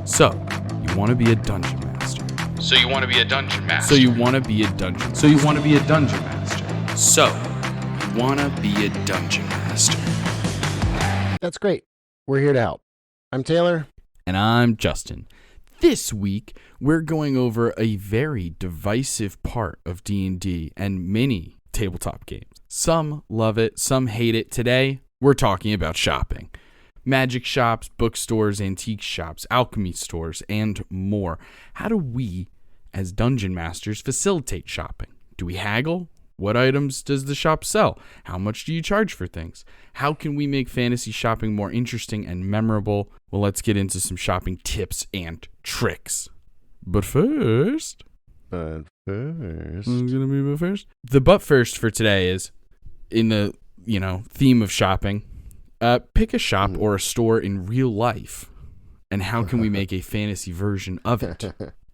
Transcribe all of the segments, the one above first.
So, you want to be a dungeon master. So you want to be a dungeon master. So you want to be a dungeon. So you want to be a dungeon master. So, you want to be a dungeon master. That's great. We're here to help. I'm Taylor. And I'm Justin. This week, we're going over a very divisive part of D&D and many tabletop games. Some love it, some hate it. Today, we're talking about shopping. Magic shops, bookstores, antique shops, alchemy stores, and more. How do we, as dungeon masters, facilitate shopping? Do we haggle? What items does the shop sell? How much do you charge for things? How can we make fantasy shopping more interesting and memorable? Well, let's get into some shopping tips and tricks. But first... The but first for today is, in the, theme of shopping, pick a shop or a store in real life, and how can we make a fantasy version of it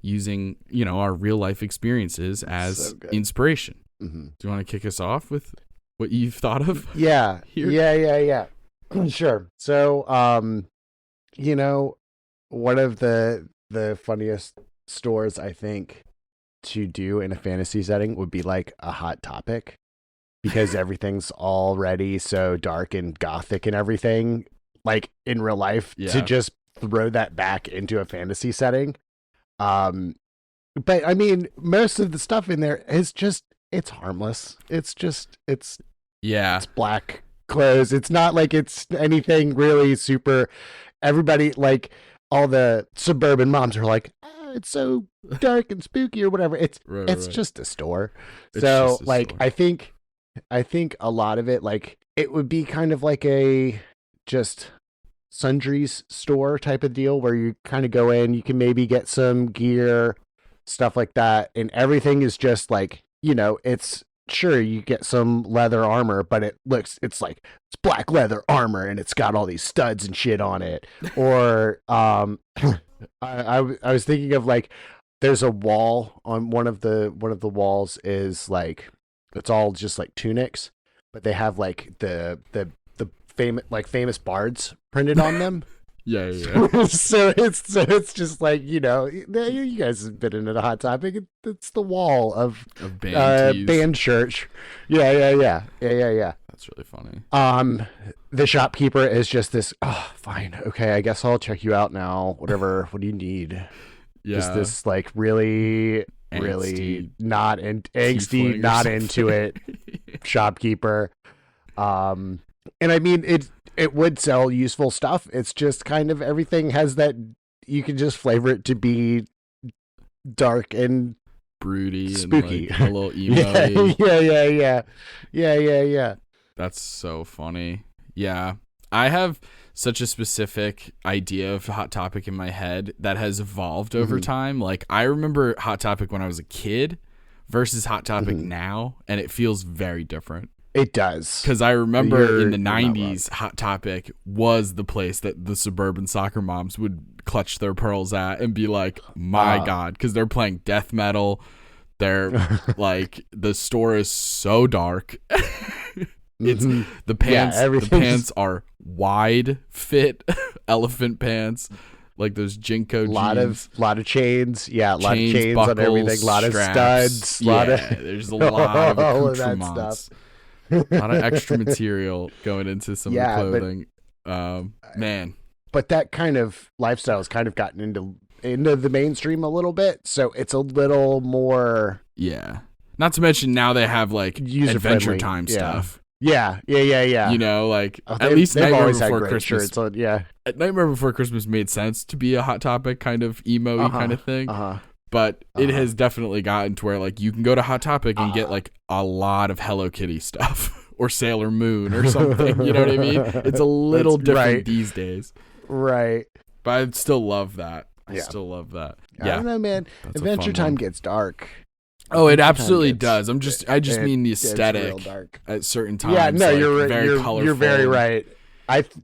using, our real life experiences as inspiration? Mm-hmm. Do you want to kick us off with what you've thought of? Yeah. Here? Yeah. Sure. So, one of the funniest stores I think to do in a fantasy setting would be like a Hot Topic, because everything's already so dark and gothic and everything, like in real life, to just throw that back into a fantasy setting. But I mean, most of the stuff in there is just, it's harmless. It's black clothes. It's not like it's anything really super. Everybody, like all the suburban moms are like, it's so dark and spooky or whatever. It's just a store. So like, store. I think a lot of it, like it would be kind of like a just sundries store type of deal where you kind of go in, you can maybe get some gear, stuff like that. And everything is just like, it's sure you get some leather armor, but it's black leather armor and it's got all these studs and shit on it. Or, I was thinking of like, there's a wall on one of the walls is like, it's all just like tunics, but they have like the famous bards printed on them. Yeah. so it's just like, you guys have been into the Hot Topic. It's the wall of band church. Yeah. That's really funny. The shopkeeper is just this. Oh, fine, okay. I guess I'll check you out now. Whatever. What do you need? Yeah. Just this like really not angsty, not into it shopkeeper. And I mean it would sell useful stuff. It's just kind of everything has that, you can just flavor it to be dark and broody, spooky, and like a little emo. Yeah. That's so funny. Yeah, I have such a specific idea of Hot Topic in my head that has evolved over time. Like I remember Hot Topic when I was a kid versus Hot Topic now, and it feels very different. It does. Because I remember in the 90s, Hot Topic was the place that the suburban soccer moms would clutch their pearls at and be like, my God, because they're playing death metal. They're like, the store is so dark. It's the pants. The pants are wide fit elephant pants, like those Jinko jeans. Lot of chains. Yeah, a lot of chains buckles, on everything. A lot straps, of studs. There's a lot of all of that accoutrements. stuff. A lot of extra material going into some of the clothing. Man. But that kind of lifestyle has kind of gotten into the mainstream a little bit, so it's a little more. Yeah. Not to mention now they have like Adventure Time stuff. Yeah. Like at least Nightmare Before Christmas. Shirts Nightmare Before Christmas made sense to be a Hot Topic kind of emo-y kind of thing. But it has definitely gotten to where like you can go to Hot Topic and get like a lot of Hello Kitty stuff or Sailor Moon or something. You know what I mean? It's a little different these days. Right. But I still love that. I still love that. I don't know, man. Adventure Time gets dark. Oh, it absolutely does. I just mean the aesthetic at certain times. Yeah, no, like, very colorful. You're very right.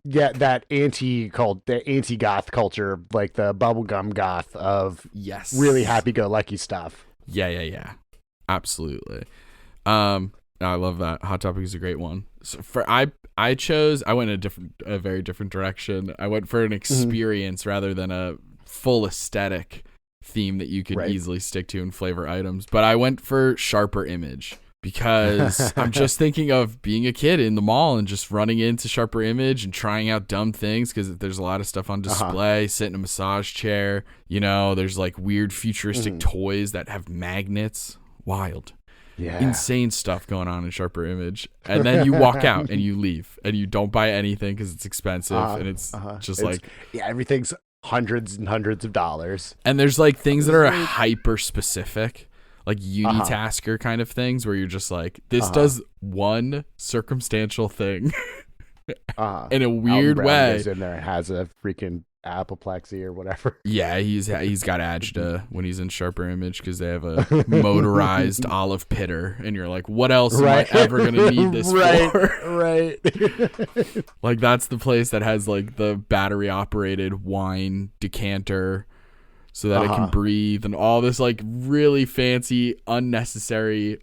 That anti-goth culture, like the bubblegum goth of really happy-go-lucky stuff. Yeah. Absolutely. I love that. Hot Topic is a great one. So I went a very different direction. I went for an experience rather than a full aesthetic theme that you could easily stick to and flavor items. But I went for sharper image because I'm just thinking of being a kid in the mall and just running into sharper image and trying out dumb things because there's a lot of stuff on display, sit in a massage chair, there's like weird futuristic toys that have magnets. Wild. Yeah. Insane stuff going on in sharper image. And then you walk out and you leave and you don't buy anything because it's expensive and it's just everything's hundreds and hundreds of dollars. And there's like things that are hyper specific, like unitasker kind of things where you're just like, this does one circumstantial thing in a weird way. Goes in there and has a freaking apoplexy or whatever. Yeah, he's got agita when he's in sharper image because they have a motorized olive pitter, and you're like, what else am I ever gonna need this for? Right. Like that's the place that has like the battery operated wine decanter so that it can breathe and all this like really fancy unnecessary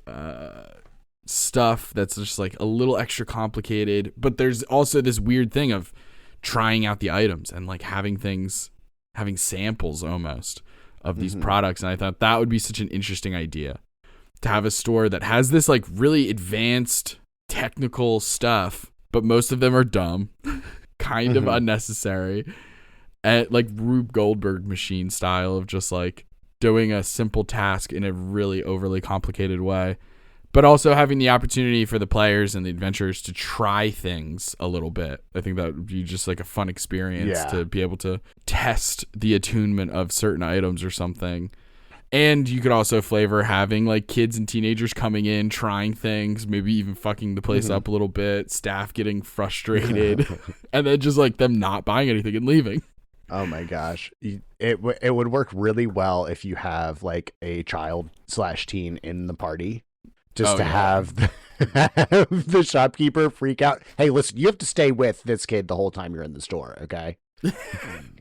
stuff that's just like a little extra complicated. But there's also this weird thing of trying out the items and like having samples almost of these products. And I thought that would be such an interesting idea to have a store that has this like really advanced technical stuff, but most of them are dumb, kind of unnecessary, and like Rube Goldberg machine style of just like doing a simple task in a really overly complicated way. But also having the opportunity for the players and the adventurers to try things a little bit. I think that would be just like a fun experience to be able to test the attunement of certain items or something. And you could also flavor having like kids and teenagers coming in, trying things, maybe even fucking the place up a little bit, staff getting frustrated, and then just like them not buying anything and leaving. Oh my gosh. It would work really well if you have like a child/teen in the party. Just have the shopkeeper freak out. Hey, listen, you have to stay with this kid the whole time you're in the store, okay?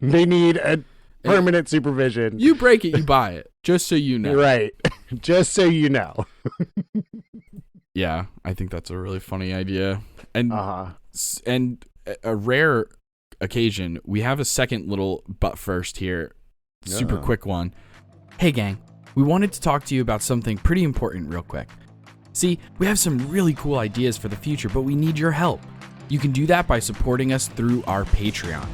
They need a permanent supervision. You break it, you buy it, just so you know. Right. Just so you know. Yeah, I think that's a really funny idea. And a rare occasion, we have a second little but first here. Super quick one. Hey, gang. We wanted to talk to you about something pretty important real quick. See, we have some really cool ideas for the future, but we need your help. You can do that by supporting us through our Patreon.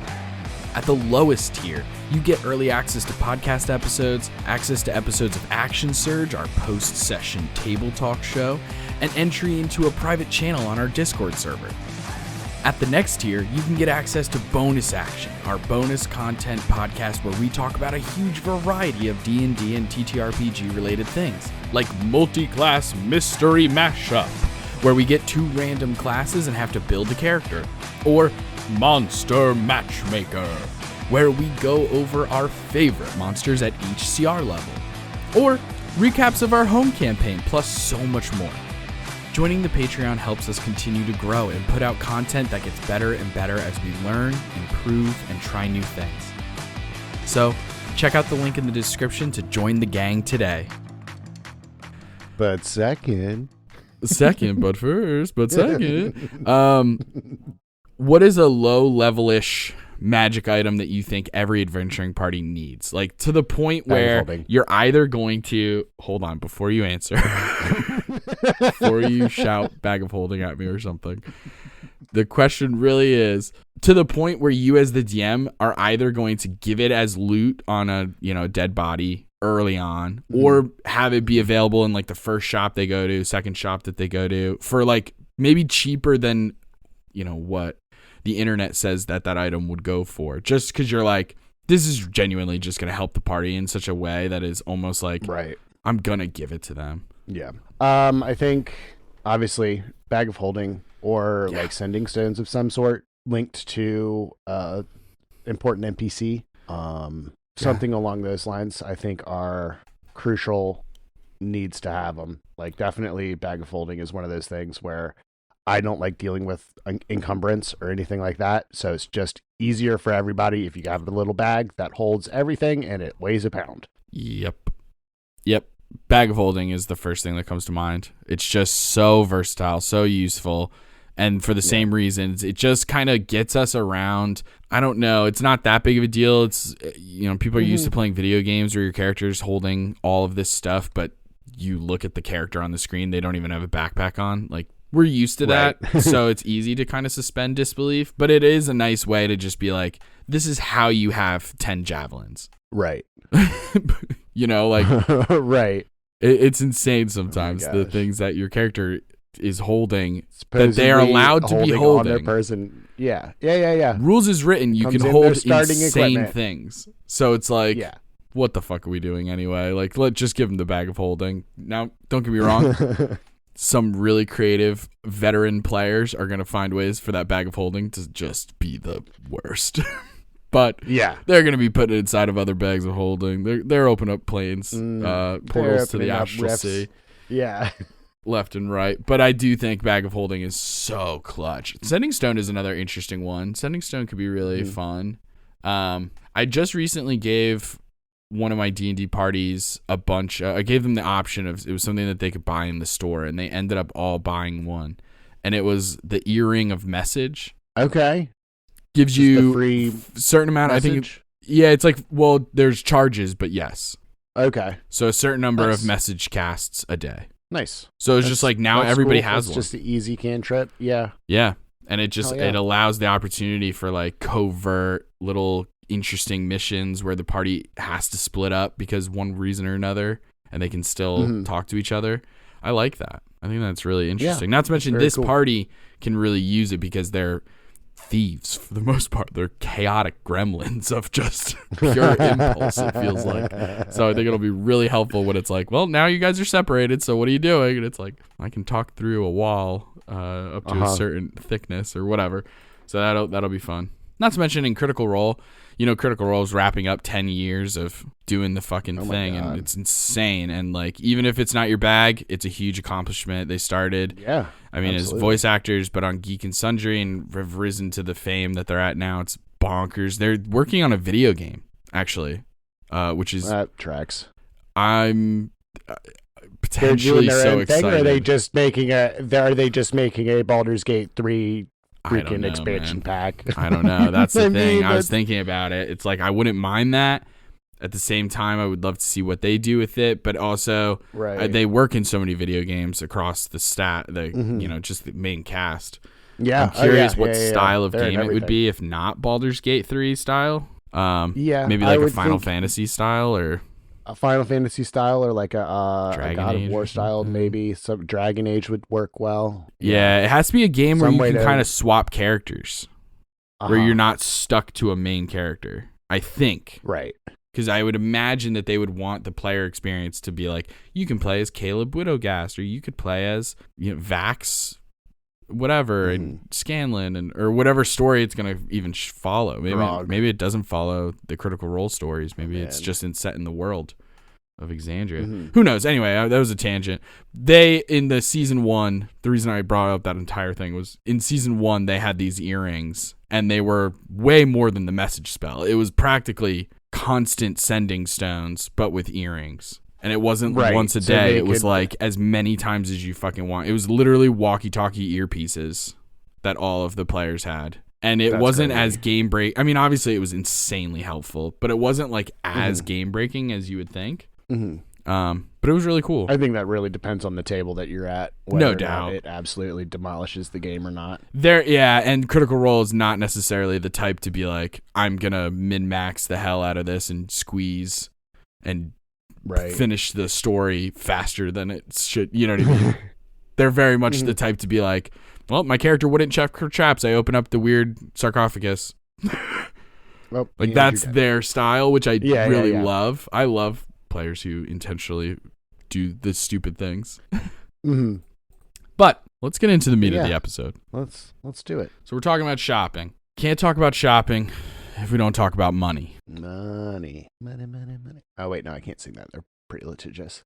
At the lowest tier, you get early access to podcast episodes, access to episodes of Action Surge, our post-session table talk show, and entry into a private channel on our Discord server. At the next tier, you can get access to Bonus Action, our bonus content podcast where we talk about a huge variety of D&D and TTRPG related things, like multi-class mystery mashup, where we get 2 random classes and have to build a character, or Monster Matchmaker, where we go over our favorite monsters at each CR level, or recaps of our home campaign, plus so much more. Joining the Patreon helps us continue to grow and put out content that gets better and better as we learn, improve, and try new things. So, check out the link in the description to join the gang today. But second, but first, but second. What is a low-level-ish magic item that you think every adventuring party needs? Like, to the point where you're either going to... Hold on, before you answer. Before you shout bag of holding at me or something. The question really is, to the point where you as the DM are either going to give it as loot on a dead body early on, or have it be available in like the first shop they go to, second shop that they go to, for like maybe cheaper than what the internet says that item would go for, just because you're like, this is genuinely just going to help the party in such a way that is almost like, I'm going to give it to them. Yeah. I think obviously bag of holding or like sending stones of some sort linked to important NPC. Something along those lines I think are crucial, needs to have them. Like definitely bag of holding is one of those things where I don't like dealing with encumbrance or anything like that. So it's just easier for everybody if you have the little bag that holds everything and it weighs a pound. Yep. Bag of holding is the first thing that comes to mind. It's just so versatile, so useful. And for the same reasons, it just kind of gets us around. I don't know. It's not that big of a deal. It's, people are used to playing video games where your character's holding all of this stuff, but you look at the character on the screen, they don't even have a backpack on. Like, we're used to that. So it's easy to kind of suspend disbelief, but it is a nice way to just be like, this is how you have 10 javelins. Right. Right. It's insane sometimes, the things that your character is holding that they are allowed to be holding on their person. Yeah. Rules is written, you can hold insane things. So it's like, what the fuck are we doing anyway? Like, let's just give them the bag of holding. Now, don't get me wrong. Some really creative veteran players are going to find ways for that bag of holding to just be the worst. But they're going to be putting it inside of other bags of holding. They're opening up planes, portals to the astral sea. Yeah. Left and right. But I do think bag of holding is so clutch. Sending stone is another interesting one. Sending stone could be really fun. I just recently gave one of my D&D parties a bunch. I gave them the option of, it was something that they could buy in the store, and they ended up all buying one. And it was the earring of message. Okay. Gives just you a free certain amount. message? I think. It's like, well, there's charges, but yes. Okay. So a certain number of message casts a day. Nice. So it's just like now everybody has one. It's just the easy cantrip. Yeah. Yeah. And it just it allows the opportunity for like covert little interesting missions where the party has to split up because one reason or another, and they can still talk to each other. I like that. I think that's really interesting. Not to mention this party can really use it because they're thieves for the most part. They're chaotic gremlins of just pure impulse, it feels like. So I think it'll be really helpful when it's like, well, now you guys are separated, so what are you doing? And it's like, I can talk through a wall up to a certain thickness or whatever. So that'll be fun. Not to mention in Critical Role, Critical Role is wrapping up 10 years of doing the fucking thing, and it's insane. And like, even if it's not your bag, it's a huge accomplishment. They started, as voice actors, but on Geek and Sundry, and have risen to the fame that they're at now. It's bonkers. They're working on a video game, actually, which is that tracks. I'm potentially so excited. Or are they just making a Baldur's Gate 3 freaking expansion pack? I don't know. That's the thing. I was thinking about it. It's like, I wouldn't mind that. At the same time, I would love to see what they do with it, but also they work in so many video games across the just the main cast. Yeah. I'm curious what style of game it would be, if not Baldur's Gate 3 style. Maybe like a Final Fantasy style, or a Final Fantasy style, or like a God of War style. Mm-hmm. Maybe some Dragon Age would work well. Yeah, it has to be a game where you can kind of swap characters, where you're not stuck to a main character, I think. Right. Because I would imagine that they would want the player experience to be like, you can play as Caleb Widowgast, or you could play as Vax, whatever, and Scanlan, or whatever story it's going to even follow. Maybe it doesn't follow the Critical Role stories. Maybe it's just set in the world of Exandria. Who knows? Anyway, that was a tangent. In the season 1, the reason I brought up that entire thing was in season 1, they had these earrings, and they were way more than the message spell. It was practically constant sending stones, but with earrings. And it wasn't once a day. It was like as many times as you fucking want. It was literally walkie-talkie earpieces that all of the players had. And it wasn't as game break. I mean, obviously it was insanely helpful, but it wasn't like as game breaking as you would think. But it was really cool. I think that really depends on the table that you're at. No doubt. It absolutely demolishes the game or not. And Critical Role is not necessarily the type to be like, I'm going to min-max the hell out of this and squeeze and finish the story faster than it should. You know what I mean? They're very much the type to be like, well, my character wouldn't check her traps. I open up the weird sarcophagus. Well, that's their style, which I really love. I love players who intentionally do the stupid things. But let's get into the meat of the episode. Let's do it. So we're talking about shopping. Can't talk about shopping if we don't talk about money. Money. Oh wait, no, I can't sing that. They're pretty litigious.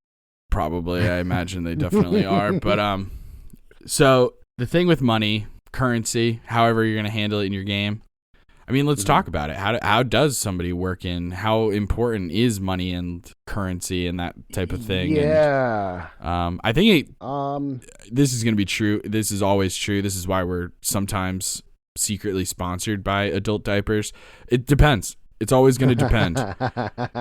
Probably, I imagine they definitely are. But so the thing with money, currency, however you're going to handle it in your game, I mean, let's talk about it. How does somebody work in? How important is money and currency and that type of thing? Yeah. And, I think this is going to be true. This is always true. This is why we're sometimes secretly sponsored by adult diapers. It depends. It's always going to depend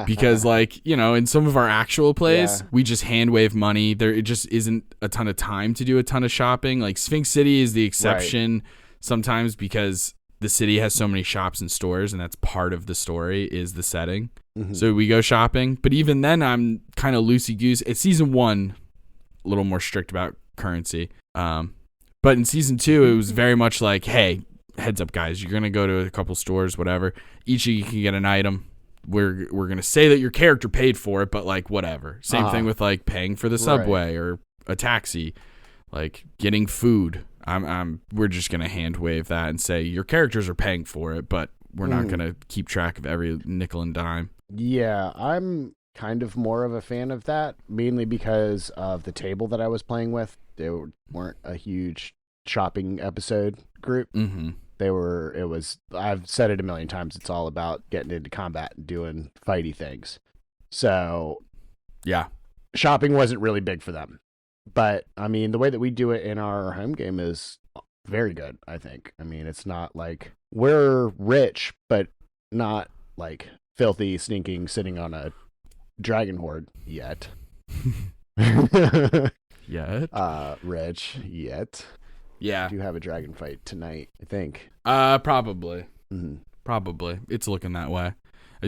because, like, you know, in some of our actual plays, we just hand wave money. It just isn't a ton of time to do a ton of shopping. Like Sphinx City is the exception sometimes because the city has so many shops and stores, and that's part of the story is the setting. So we go shopping, but even then, I'm kind of loosey goose. It's season 1, a little more strict about currency, but in season 2, it was very much like, hey, heads up, guys, you're gonna go to a couple stores, whatever. Each of you can get an item. We're gonna say that your character paid for it, but like whatever. Same thing with like paying for the subway or a taxi, like getting food. We're just gonna hand wave that and say your characters are paying for it, but we're not gonna keep track of every nickel and dime. Yeah, I'm kind of more of a fan of that, mainly because of the table that I was playing with. They weren't a huge shopping episode group. I've said it a million times, it's all about getting into combat and doing fighty things. So yeah, shopping wasn't really big for them. But I mean, the way that we do it in our home game is very good, I think. I mean, it's not like we're rich, but not like filthy, sneaking, sitting on a dragon horde yet. Rich yet. Yeah. I do have a dragon fight tonight, I think. Probably. Probably. It's looking that way.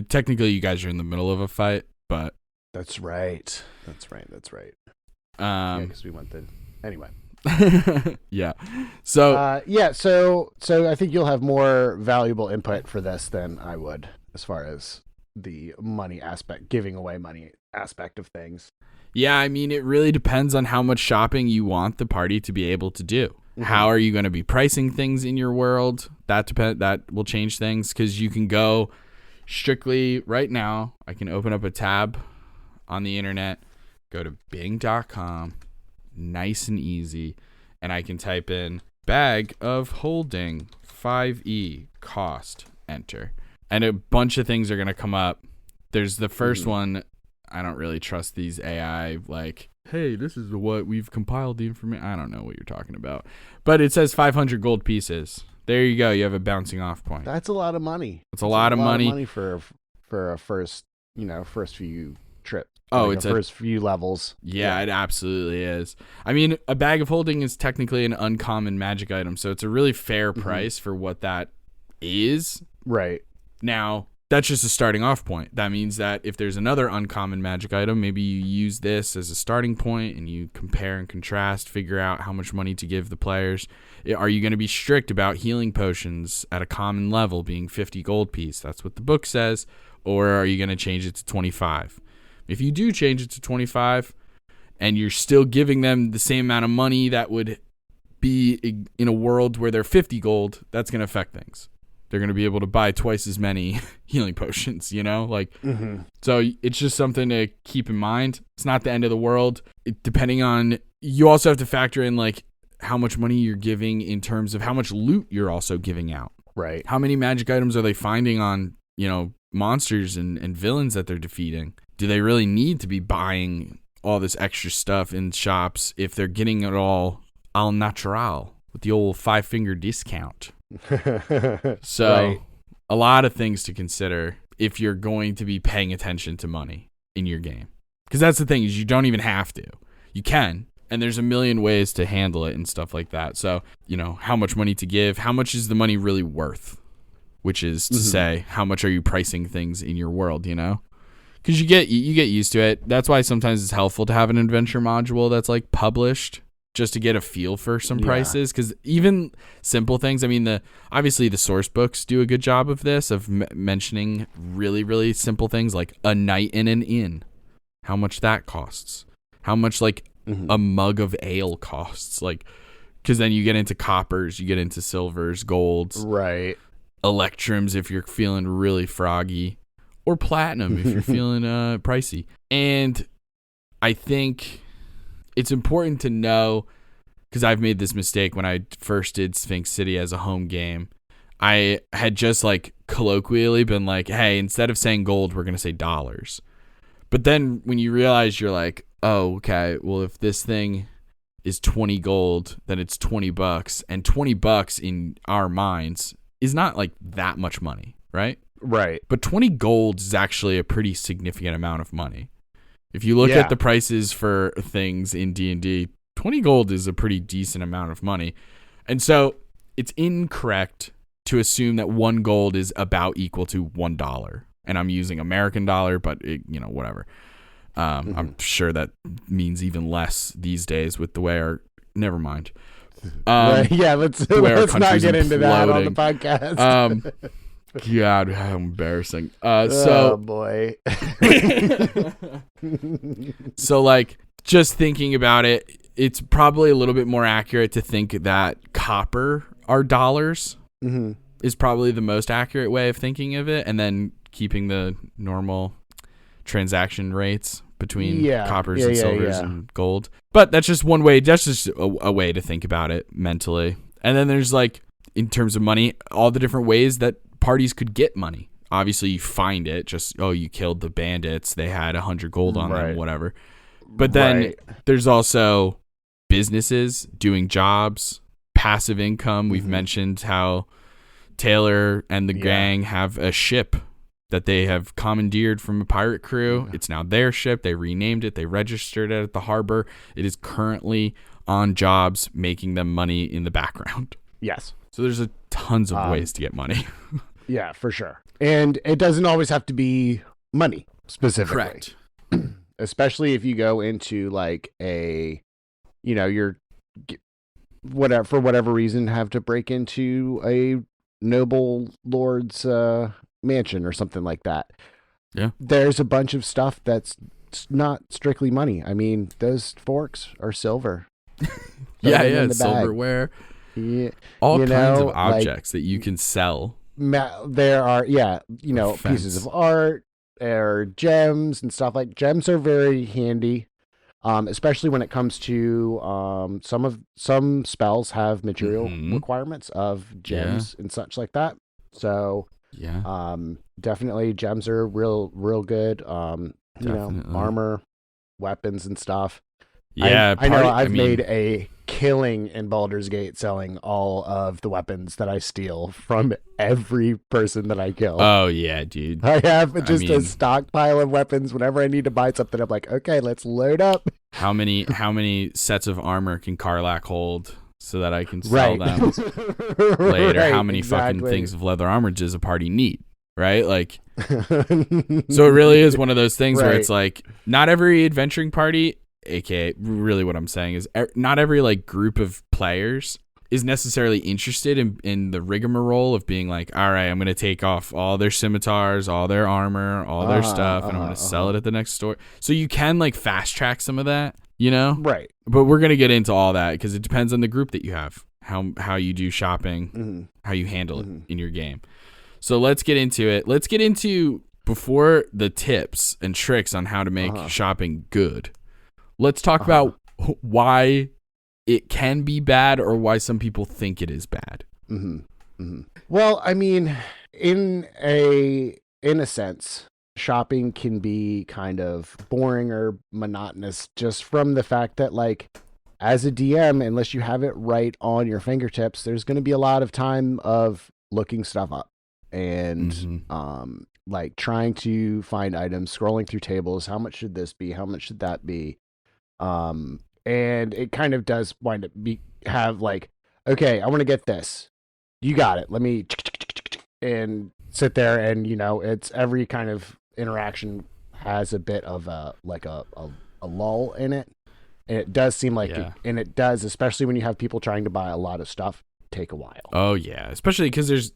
Technically, you guys are in the middle of a fight, but... That's right. Because we went anyway. Yeah. So... So I think you'll have more valuable input for this than I would, as far as the money aspect, giving away money aspect of things. Yeah, I mean, it really depends on how much shopping you want the party to be able to do. How are you going to be pricing things in your world? That will change things, because you can go strictly right now. I can open up a tab on the internet, go to bing.com, nice and easy, and I can type in bag of holding 5e cost, enter. And a bunch of things are going to come up. There's the first one. I don't really trust these AI, like, hey, this is what we've compiled the information. I don't know what you're talking about. But it says 500 gold pieces. There you go. You have a bouncing off point. That's a lot of money. It's a lot of money for a first few trips. Oh, like it's first few levels. Yeah, it absolutely is. I mean, a bag of holding is technically an uncommon magic item, so it's a really fair price for what that is. Right. Now, that's just a starting off point. That means that if there's another uncommon magic item, maybe you use this as a starting point and you compare and contrast, figure out how much money to give the players. Are you going to be strict about healing potions at a common level being 50 gold piece? That's what the book says. Or are you going to change it to 25? If you do change it to 25 and you're still giving them the same amount of money that would be in a world where they're 50 gold, that's going to affect things. They're going to be able to buy twice as many healing potions, you know? Like, So it's just something to keep in mind. It's not the end of the world. Depending on, you also have to factor in, like, how much money you're giving in terms of how much loot you're also giving out. Right. How many magic items are they finding on, monsters and villains that they're defeating? Do they really need to be buying all this extra stuff in shops if they're getting it all au natural with the old 5-finger discount? So right. A lot of things to consider if you're going to be paying attention to money in your game, because that's the thing, is you don't even have to. You can, and there's a million ways to handle it and stuff like that. So how much money to give, how much is the money really worth, which is to say, how much are you pricing things in your world, because you get used to it. That's why sometimes it's helpful to have an adventure module that's like published, just to get a feel for some prices, because even simple things, I mean, obviously the source books do a good job of this, of mentioning really, really simple things like a night in an inn, how much that costs, how much like a mug of ale costs, like, because then you get into coppers, you get into silvers, golds, right, electrums if you're feeling really froggy, or platinum if you're feeling pricey. And I think it's important to know, because I've made this mistake when I first did Sphinx City as a home game. I had just like colloquially been like, hey, instead of saying gold, we're going to say dollars. But then when you realize, you're like, oh, okay, well, if this thing is 20 gold, then it's $20, and $20 in our minds is not like that much money, right? Right. But 20 gold is actually a pretty significant amount of money. If you look at the prices for things in D&D, 20 gold is a pretty decent amount of money. And so it's incorrect to assume that 1 gold is about equal to $1. And I'm using American dollar, but whatever. I'm sure that means even less these days with the way our. Never mind. Let's not get into that on the podcast. God, how embarrassing. Oh boy. So like, just thinking about it, it's probably a little bit more accurate to think that copper are dollars is probably the most accurate way of thinking of it, and then keeping the normal transaction rates between coppers and silvers and gold. But that's just one way. That's just a way to think about it mentally. And then there's like, in terms of money, all the different ways that parties could get money. Obviously, you find it. Just, you killed the bandits. They had 100 gold on them, whatever. But then there's also businesses doing jobs, passive income. We've mentioned how Taylor and the gang have a ship that they have commandeered from a pirate crew. It's now their ship. They renamed it. They registered it at the harbor. It is currently on jobs, making them money in the background. Yes. So there's tons of ways to get money. Yeah, for sure. And it doesn't always have to be money specifically. Correct. Especially if you go into like you're for whatever reason have to break into a noble lord's mansion or something like that. Yeah. There's a bunch of stuff that's not strictly money. I mean, those forks are silver. Silverware. Yeah, all kinds of objects that you can sell. There are, pieces of art or gems and stuff. Like gems are very handy, especially when it comes to some spells have material requirements of gems and such like that. So definitely gems are real good. Armor, weapons and stuff. Yeah, I know I've made a killing in Baldur's Gate selling all of the weapons that I steal from every person that I kill. Oh yeah, dude. I have a stockpile of weapons. Whenever I need to buy something, I'm like, okay, let's load up. How many sets of armor can Karlach hold so that I can sell them later? How many fucking things of leather armor does a party need? Right? Like, so it really is one of those things where it's like, not every adventuring party, aka really what I'm saying is not every like group of players is necessarily interested in the rigmarole of being like, all right, I'm going to take off all their scimitars, all their armor, all their stuff, and I'm going to sell it at the next store. So you can like fast track some of that, Right. But we're going to get into all that because it depends on the group that you have, how you do shopping, how you handle it in your game. So let's get into it. Let's get into, before the tips and tricks on how to make shopping good, let's talk about why it can be bad or why some people think it is bad. Well, I mean, in a sense, shopping can be kind of boring or monotonous just from the fact that, like, as a DM, unless you have it right on your fingertips, there's going to be a lot of time of looking stuff up and like trying to find items, scrolling through tables. How much should this be? How much should that be? And it kind of does wind up have like, okay, I want to get this. You got it. Let me and sit there, and it's every kind of interaction has a bit of a lull in it, and it does seem like and it does, especially when you have people trying to buy a lot of stuff, take a while. Oh yeah, especially because there's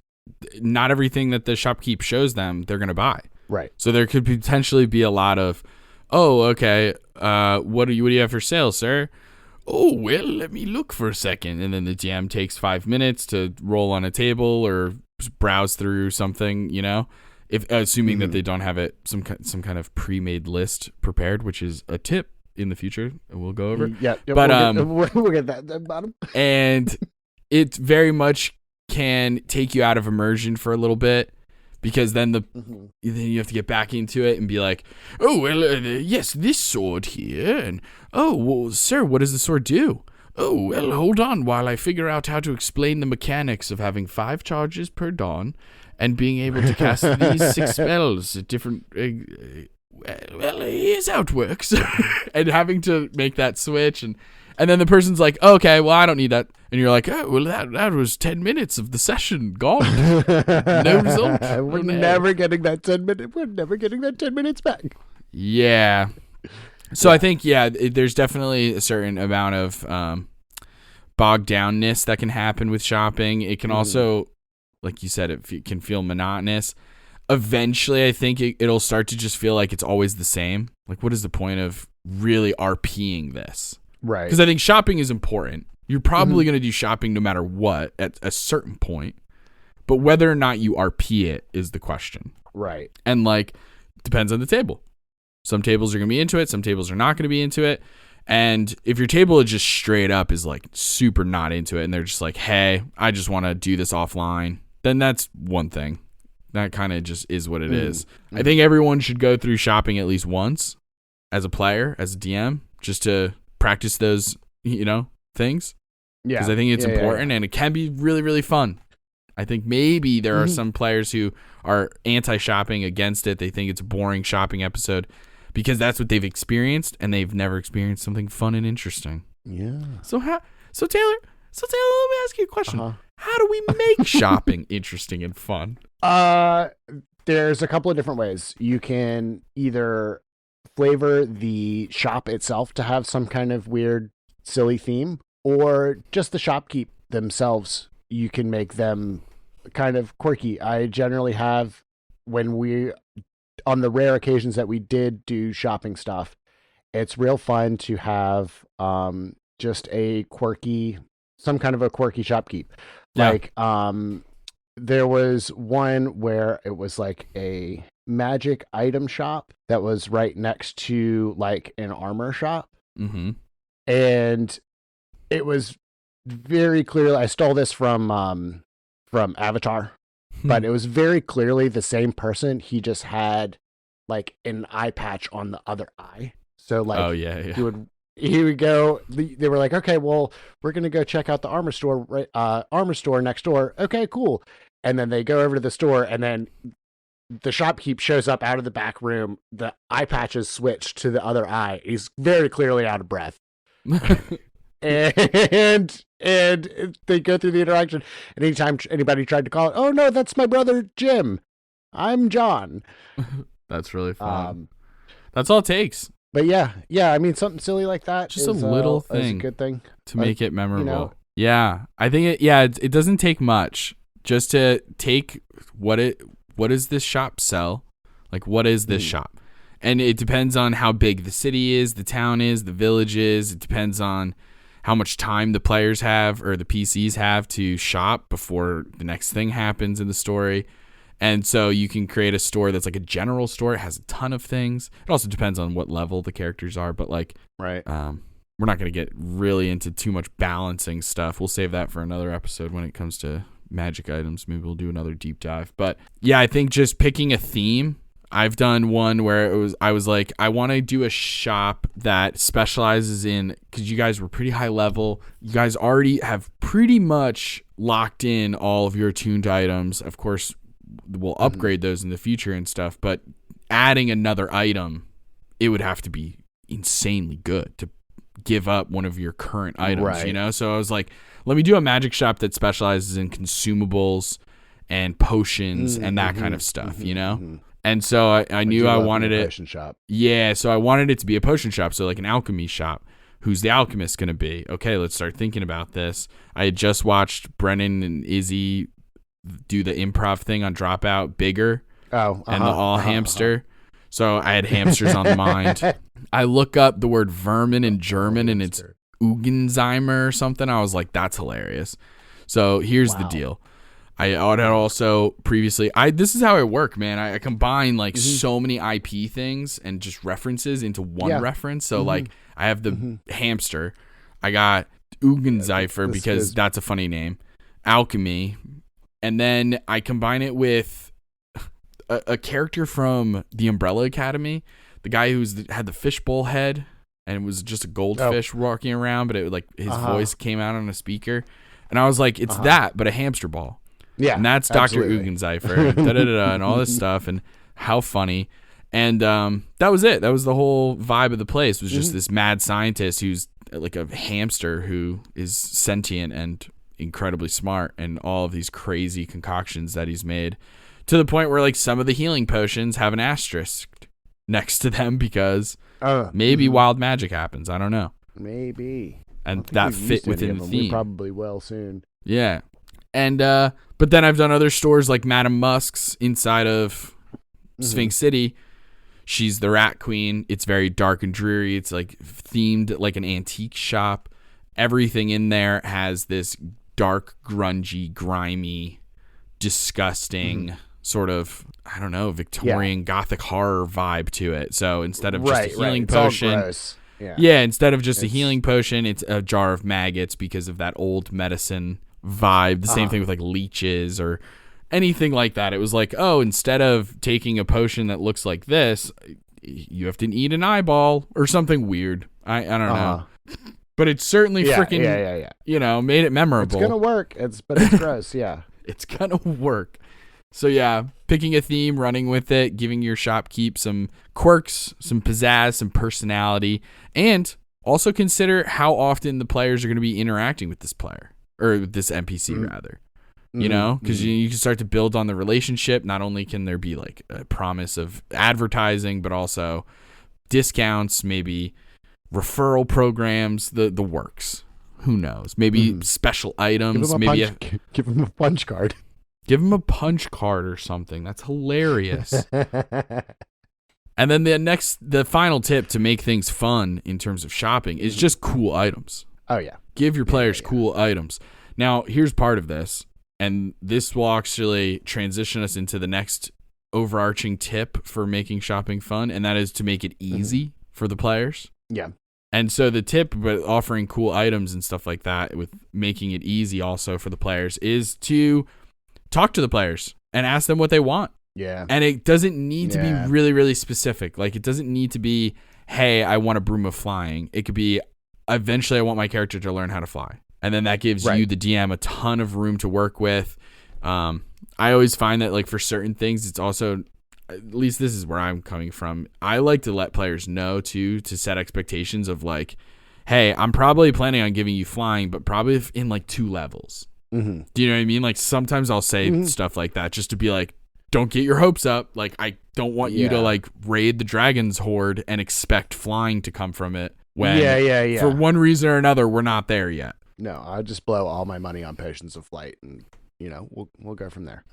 not everything that the shopkeep shows them they're gonna buy. Right. So there could potentially be a lot of, oh, okay, what do you have for sale, sir? Oh, well, let me look for a second. And then the GM takes 5 minutes to roll on a table or browse through something, if assuming that they don't have it some kind of pre-made list prepared, which is a tip in the future we'll go over. Yeah, but we'll get that at the bottom. And it very much can take you out of immersion for a little bit. because then then you have to get back into it and be like, oh, well, yes, this sword here. And, oh, well, sir, what does the sword do? Oh, well, hold on while I figure out how to explain the mechanics of having 5 charges per dawn and being able to cast these 6 spells at different... well, here's how it works. And having to make that switch. And then the person's like, oh, okay, well, I don't need that. And you're like, oh, well, that was 10 minutes of the session gone. No result. We're never getting that 10 minutes. We're never getting that 10 minutes back. Yeah. So I think, there's definitely a certain amount of bogged downness that can happen with shopping. It can also, like you said, it can feel monotonous. Eventually, I think it'll start to just feel like it's always the same. Like, what is the point of really RPing this? Right. Because I think shopping is important. You're probably going to do shopping no matter what at a certain point. But whether or not you RP it is the question. Right. And, like, depends on the table. Some tables are going to be into it. Some tables are not going to be into it. And if your table is just straight up is, like, super not into it, and they're just like, hey, I just want to do this offline, then that's one thing. That kind of just is what it is. I think everyone should go through shopping at least once as a player, as a DM, just to practice those, things. Yeah. Because I think it's important and it can be really, really fun. I think maybe there are some players who are anti-shopping against it. They think it's a boring shopping episode because that's what they've experienced and they've never experienced something fun and interesting. Yeah. So Taylor, let me ask you a question. How do we make shopping interesting and fun? There's a couple of different ways. You can either flavor the shop itself to have some kind of weird, silly theme, or just the shopkeep themselves. You can make them kind of quirky. I generally have, on the rare occasions that we did do shopping stuff, it's real fun to have just some kind of a quirky shopkeep. Yeah. Like, there was one where it was like a magic item shop that was right next to like an armor shop. Mm-hmm. And it was very clearly, I stole this from Avatar, but it was very clearly the same person. He just had like an eye patch on the other eye. So like, he would go, they were like, okay, well, we're going to go check out the armor store next door. Okay, cool. And then they go over to the store, and then the shopkeep shows up out of the back room. The eye patches switched to the other eye. He's very clearly out of breath. and they go through the interaction. And anytime anybody tried to call it, oh no, that's my brother Jim. I'm John. That's really fun. That's all it takes. But yeah, I mean, something silly like that. Just a little thing. Is a good thing to make it memorable. Yeah, I think it doesn't take much. Just to take what does this shop sell? Like, what is this shop? And it depends on how big the city is, the town is, the village is. It depends on how much time the players have or the PCs have to shop before the next thing happens in the story. And so you can create a store that's like a general store. It has a ton of things. It also depends on what level the characters are. But like, right. We're not going to get really into too much balancing stuff. We'll save that for another episode when it comes to magic items. Maybe we'll do another deep dive. But yeah, I think just picking a theme. I've done one where I was like, I want to do a shop that specializes in, because you guys were pretty high level. You guys already have pretty much locked in all of your attuned items. Of course, we'll upgrade those in the future and stuff. But adding another item, it would have to be insanely good to give up one of your current items, right. So I was like, let me do a magic shop that specializes in consumables and potions and that kind of stuff, And so I knew I wanted it. Potion shop. Yeah, so I wanted it to be a potion shop, so like an alchemy shop. Who's the alchemist going to be? Okay, let's start thinking about this. I had just watched Brennan and Izzy do the improv thing on Dropout Bigger and the all hamster. So I had hamsters on the mind. I look up the word vermin in German and it's Ugenzheimer or something. I was like, that's hilarious. So here's the deal. I had also previously, this is how I work, man. I combine like so many IP things and just references into one reference. So like I have the hamster. I got Ugenzeifer because that's a funny name. Alchemy. And then I combine it with a character from the Umbrella Academy, the guy had the fishbowl head and it was just a goldfish walking around, but it like his voice came out on a speaker, and I was like, it's that, but a hamster ball. Yeah, and that's Dr. Ugenzeifer, and all this stuff, and how funny. And that was it. That was the whole vibe of the place. Was just this mad scientist who's like a hamster who is sentient and incredibly smart, and all of these crazy concoctions that he's made, to the point where like some of the healing potions have an asterisk next to them because maybe wild magic happens. I don't know. Maybe. And that fit within the theme. We probably will soon. Yeah. And but then I've done other stores like Madame Musk's inside of Sphinx City. She's the rat queen. It's very dark and dreary. It's like themed like an antique shop. Everything in there has this dark, grungy, grimy, disgusting sort of, I don't know, Victorian Gothic horror vibe to it. So instead of just a healing potion, instead of just a healing potion, it's a jar of maggots because of that old medicine vibe. The same thing with like leeches or anything like that. It was like, oh, instead of taking a potion that looks like this, you have to eat an eyeball or something weird. I don't know. But it's certainly freaking, you know, made it memorable. It's going to work. But it's gross, yeah. It's going to work. So, yeah, picking a theme, running with it, giving your shopkeep some quirks, some pizzazz, some personality, and also consider how often the players are going to be interacting with this player, or this NPC, rather. You know, because you can start to build on the relationship. Not only can there be like a promise of advertising, but also discounts, maybe referral programs, the works. Who knows? Maybe special items. Give him a punch card. Give him a punch card or something. That's hilarious. And then the final tip to make things fun in terms of shopping is just cool items. Oh, yeah. Give your players cool items. Now, here's part of this, and this will actually transition us into the next overarching tip for making shopping fun, and that is to make it easy for the players. Yeah. And so the tip with offering cool items and stuff like that, with making it easy also for the players, is to talk to the players and ask them what they want. Yeah. And it doesn't need to be really, really specific. Like, it doesn't need to be, hey, I want a broom of flying. It could be, eventually I want my character to learn how to fly. And then that gives you, the DM, a ton of room to work with. I always find that, like, for certain things, it's also, at least this is where I'm coming from, I like to let players know, too, to set expectations of, like, hey, I'm probably planning on giving you flying, but probably in, like, 2 levels. Do you know what I mean? Like, sometimes I'll say stuff like that just to be like, don't get your hopes up. Like, I don't want you to, like, raid the dragon's horde and expect flying to come from it when, for one reason or another, we're not there yet. No, I'll just blow all my money on potions of flight, and, you know, we'll go from there.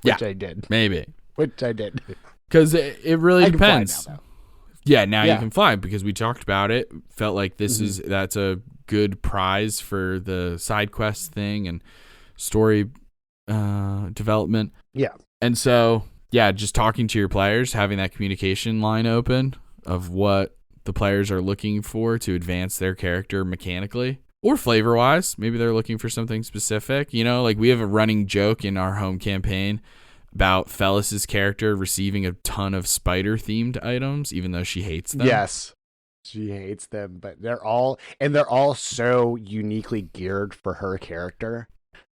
Which I did. Maybe. Which I did. Because it really depends. Fly now, now you can fly, because we talked about it. Felt like that's a good prize for the side quest thing and story development. Yeah. And so, just talking to your players, having that communication line open of what the players are looking for to advance their character mechanically or flavor-wise. Maybe they're looking for something specific. You know, like we have a running joke in our home campaign about Felis's character receiving a ton of spider-themed items, even though she hates them. Yes, she hates them, but they're all so uniquely geared for her character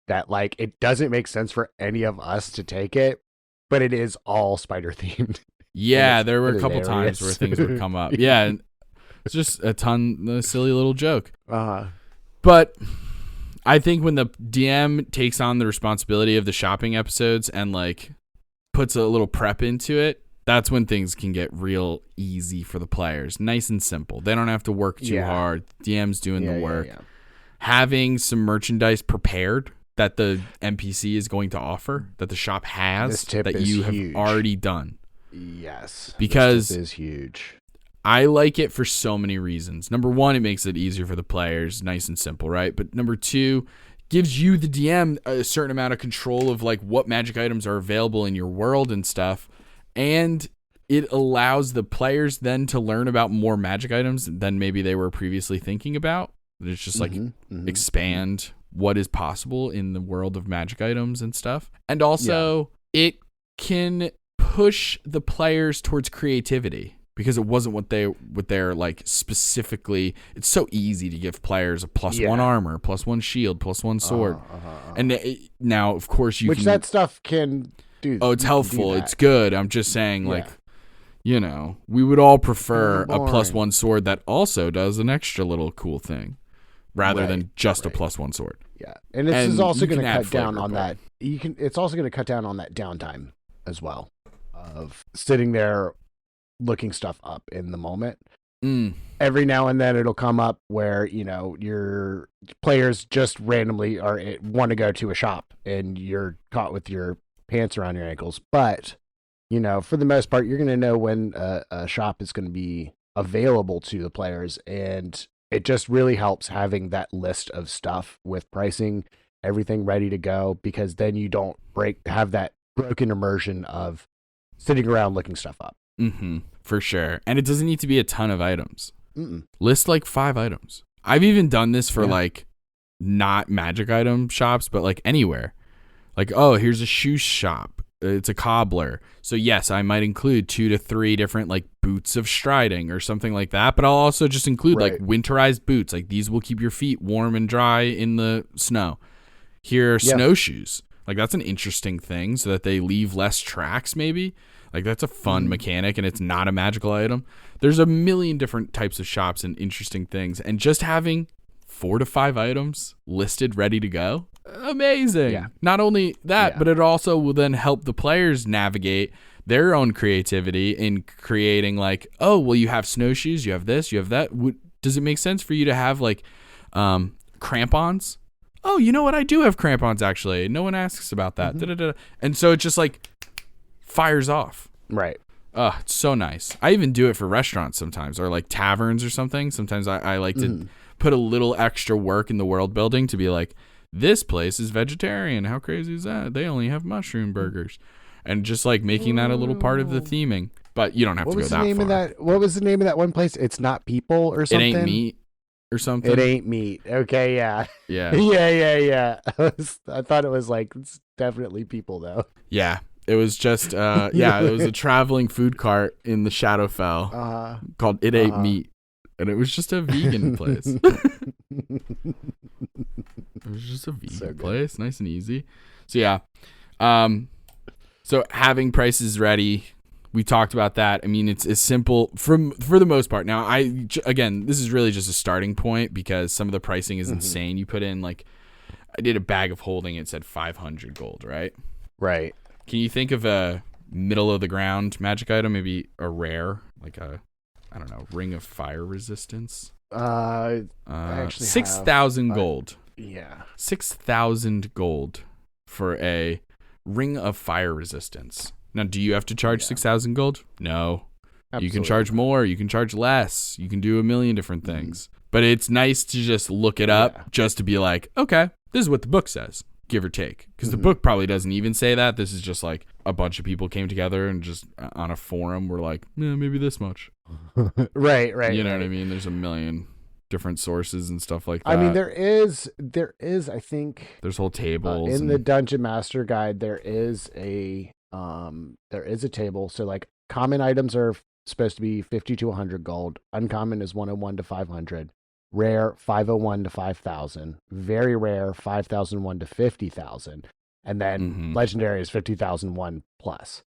that, like, it doesn't make sense for any of us to take it, but it is all spider-themed. Yeah, there were a couple times where things would come up. Yeah, it's just a silly little joke. But I think when the DM takes on the responsibility of the shopping episodes and, like, puts a little prep into it, that's when things can get real easy for the players. Nice and simple. They don't have to work too hard. DM's doing the work. Having some merchandise prepared that the NPC is going to offer, that the shop has, that you have already done. Yes. Because this is huge. I like it for so many reasons. Number one, it makes it easier for the players, nice and simple, right? But number two, gives you, the DM, a certain amount of control of, like, what magic items are available in your world and stuff. And it allows the players then to learn about more magic items than maybe they were previously thinking about. It's just like expand what is possible in the world of magic items and stuff. And also it can push the players towards creativity because it wasn't what they're like specifically. It's so easy to give players a +1 armor, +1 shield, +1 sword. And now, of course, that stuff can do. Oh, it's helpful. It's good. I'm just saying, like, you know, we would all prefer a +1 sword that also does an extra little cool thing rather than just a +1 sword. Yeah. And this is also going to cut down on that. It's also going to cut down on that downtime as well of sitting there looking stuff up in the moment. Every now and then it'll come up where, you know, your players just randomly want to go to a shop and you're caught with your pants around your ankles. But, you know, for the most part, you're going to know when a shop is going to be available to the players. And it just really helps having that list of stuff with pricing, everything ready to go, because then you don't have that broken immersion of sitting around looking stuff up. For sure. And it doesn't need to be a ton of items. List like 5 items. I've even done this for like not magic item shops, but like anywhere. Like, oh, here's a shoe shop. It's a cobbler. So yes, I might include 2 to 3 different like boots of striding or something like that. But I'll also just include like winterized boots. Like these will keep your feet warm and dry in the snow. Here are snowshoes. Like that's an interesting thing so that they leave less tracks maybe. Like that's a fun mechanic and it's not a magical item. There's a million different types of shops and interesting things. And just having 4 to 5 items listed ready to go, amazing. Yeah. Not only that, but it also will then help the players navigate their own creativity in creating like, oh, well, you have snowshoes, you have this, you have that. Does it make sense for you to have like crampons? Oh, you know what? I do have crampons actually. No one asks about that. And so it just like fires off. Right. It's so nice. I even do it for restaurants sometimes or like taverns or something. Sometimes I like to put a little extra work in the world building to be like, this place is vegetarian. How crazy is that? They only have mushroom burgers. And just like making that a little part of the theming. But you don't have to go that far. What was the name of that one place? It's not people or something? It ain't meat or something? It ain't meat. Okay, yeah. Yeah. Yeah. I thought it was like, it's definitely people though. Yeah. It was just, it was a traveling food cart in the Shadowfell called It Ain't Meat. And it was just a vegan place. It was just a vegan place. Nice and easy. So, yeah. So, having prices ready, we talked about that. I mean, it's as simple for the most part. Now, again, this is really just a starting point because some of the pricing is insane. You put in, like, I did a bag of holding. It said 500 gold, right? Right. Can you think of a middle of the ground magic item? Maybe a rare, like ring of fire resistance. I actually 6,000 gold. Yeah. 6,000 gold for a ring of fire resistance. Now, do you have to charge 6,000 gold? No. Absolutely. You can charge more. You can charge less. You can do a million different things. But it's nice to just look it up just to be like, okay, this is what the book says. Give or take, because the book probably doesn't even say that. This is just like a bunch of people came together and just on a forum were like, maybe this much. right. You know what I mean? There's a million different sources and stuff like that. I mean, there is. I think there's whole tables in the Dungeon Master Guide. There is a table. So like common items are supposed to be 50 to 100 gold. Uncommon is 101 to 500. Rare 501 to 5,000, very rare 5,001 to 50,000, and then legendary is 50,001 plus.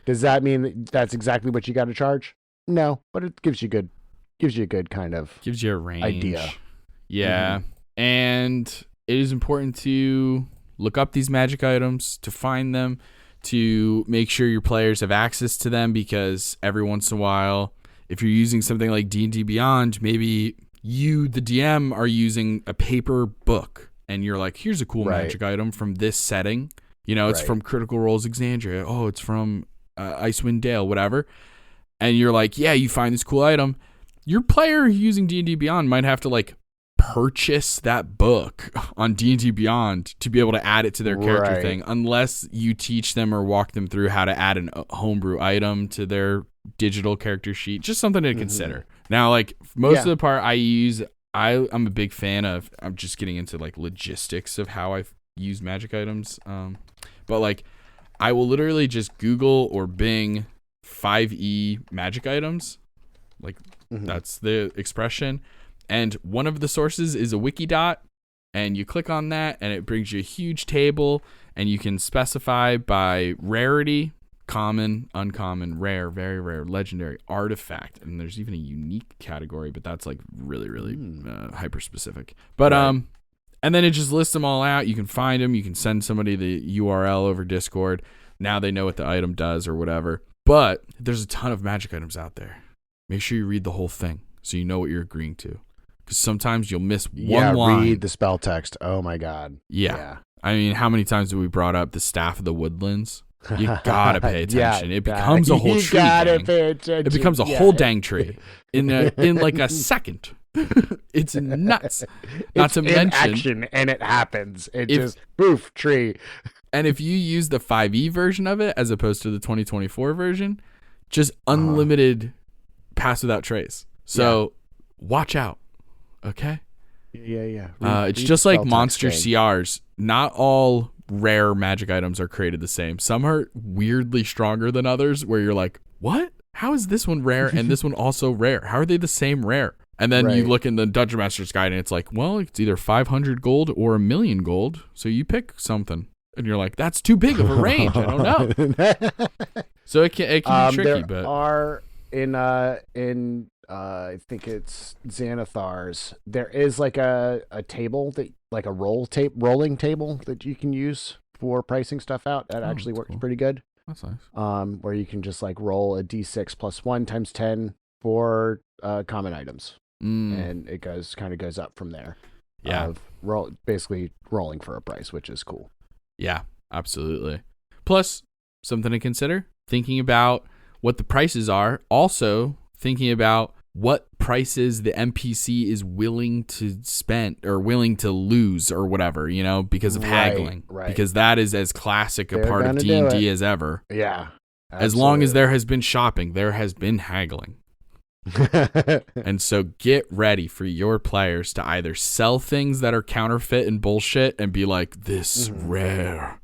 Does that mean that's exactly what you got to charge? No, but it gives you a good kind of gives you a range idea. Yeah, and it is important to look up these magic items, to find them, to make sure your players have access to them, because every once in a while, if you're using something like D&D Beyond, maybe you, the DM, are using a paper book and you're like, here's a cool magic item from this setting. You know, it's from Critical Role Exandria. Oh, it's from Icewind Dale, whatever. And you're like, yeah, you find this cool item. Your player using D&D Beyond might have to like purchase that book on D&D Beyond to be able to add it to their character thing, unless you teach them or walk them through how to add a homebrew item to their digital character sheet. Just something to consider. Now, like most of the part I'm a big fan of, I'm just getting into like logistics of how I use magic items. But like I will literally just Google or Bing 5e magic items. Like, that's the expression. And one of the sources is a Wikidot. And you click on that, and it brings you a huge table. And you can specify by rarity, common, uncommon, rare, very rare, legendary, artifact. And there's even a unique category, but that's like really, really hyper specific. But, and then it just lists them all out. You can find them. You can send somebody the URL over Discord. Now they know what the item does or whatever. But there's a ton of magic items out there. Make sure you read the whole thing so you know what you're agreeing to. Because sometimes you'll miss one line. Read the spell text. Oh, my God. Yeah. I mean, how many times have we brought up the Staff of the Woodlands? You gotta pay attention. It becomes a whole tree. It becomes a whole dang tree in like a second. It's nuts. Not to mention action, and it happens. It just poof, tree. And if you use the 5e version of it as opposed to the 2024 version, just unlimited pass without trace. So watch out. Okay. Yeah. It's just like monster CRs. Not all rare magic items are created the same. Some are weirdly stronger than others where you're like, what? How is this one rare and this one also rare? How are they the same rare? And then you look in the Dungeon Master's Guide and it's like, well, it's either 500 gold or 1,000,000 gold. So you pick something. And you're like, that's too big of a range. I don't know. So it can be tricky. There are in I think it's Xanathar's. There is like a table that like a rolling table that you can use for pricing stuff out. That actually works pretty good. That's nice. Where you can just like roll a d6 plus 1 times 10 for common items, and it goes up from there. Yeah, basically rolling for a price, which is cool. Yeah, absolutely. Plus, something to consider: thinking about what the prices are. Also, thinking about what prices the NPC is willing to spend or willing to lose or whatever, because of haggling. Right. Because that is as classic a part of D&D as ever. Yeah. Absolutely. As long as there has been shopping, there has been haggling. And so get ready for your players to either sell things that are counterfeit and bullshit and be like, this rare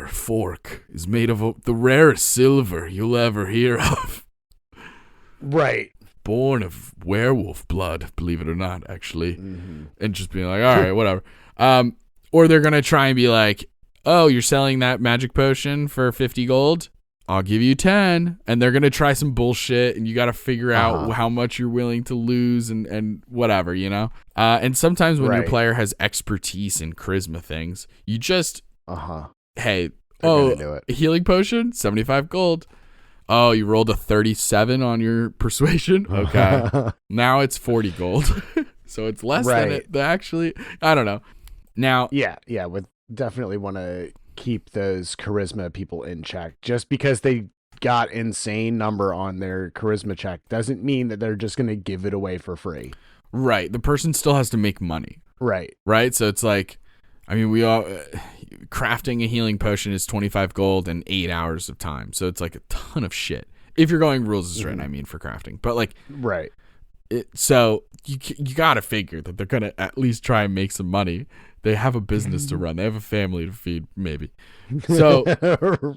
fork is made of the rarest silver you'll ever hear of. Right. Born of werewolf blood, believe it or not, actually. And just being like, all right, whatever. Or they're going to try and be like, oh, you're selling that magic potion for 50 gold? I'll give you 10. And they're going to try some bullshit, and you got to figure out how much you're willing to lose and whatever, And sometimes when your player has expertise in charisma things, you just, hey, a healing potion, 75 gold. Oh, you rolled a 37 on your persuasion? Okay. Now it's 40 gold. So it's less than it actually. I don't know. Now. Yeah. Would definitely want to keep those charisma people in check. Just because they got insane number on their charisma check doesn't mean that they're just going to give it away for free. Right. The person still has to make money. Right. So it's like, I mean, we all crafting a healing potion is 25 gold and 8 hours of time. So it's like a ton of shit. If you're going rules is written, I mean, for crafting. But like, right. So you got to figure that they're going to at least try and make some money. They have a business to run. They have a family to feed, maybe. So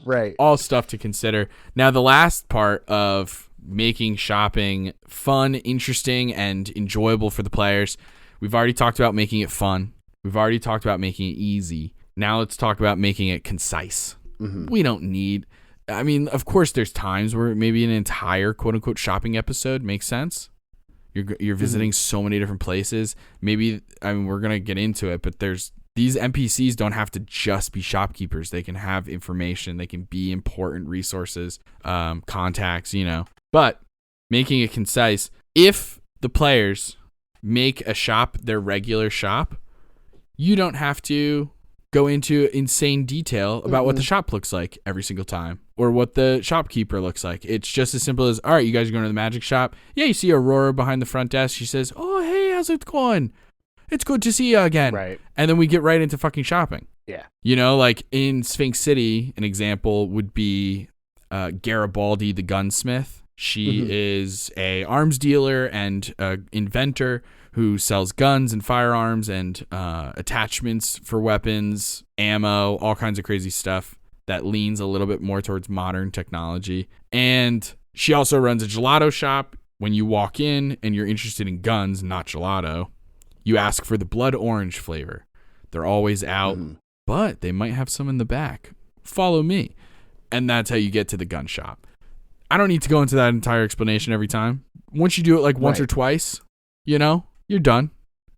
right. All stuff to consider. Now, the last part of making shopping fun, interesting, and enjoyable for the players, we've already talked about making it fun. We've already talked about making it easy. Now let's talk about making it concise. We don't need, I mean, of course there's times where maybe an entire quote unquote shopping episode makes sense. You're visiting so many different places. Maybe, I mean, we're going to get into it, but these NPCs don't have to just be shopkeepers. They can have information. They can be important resources, contacts, but making it concise. If the players make a shop their regular shop, you don't have to go into insane detail about what the shop looks like every single time or what the shopkeeper looks like. It's just as simple as, all right, you guys are going to the magic shop. Yeah, you see Aurora behind the front desk. She says, oh, hey, how's it going? It's good to see you again. Right. And then we get right into fucking shopping. Yeah. Like in Sphinx City, an example would be Garibaldi the gunsmith. She is a arms dealer and inventor who sells guns and firearms and attachments for weapons, ammo, all kinds of crazy stuff. that leans a little bit more towards modern technology. And she also runs a gelato shop. When you walk in and you're interested in guns, not gelato, you ask for the blood orange flavor. They're always out, but they might have some in the back. Follow me. And that's how you get to the gun shop. I don't need to go into that entire explanation every time. Once you do it like once or twice, you're done.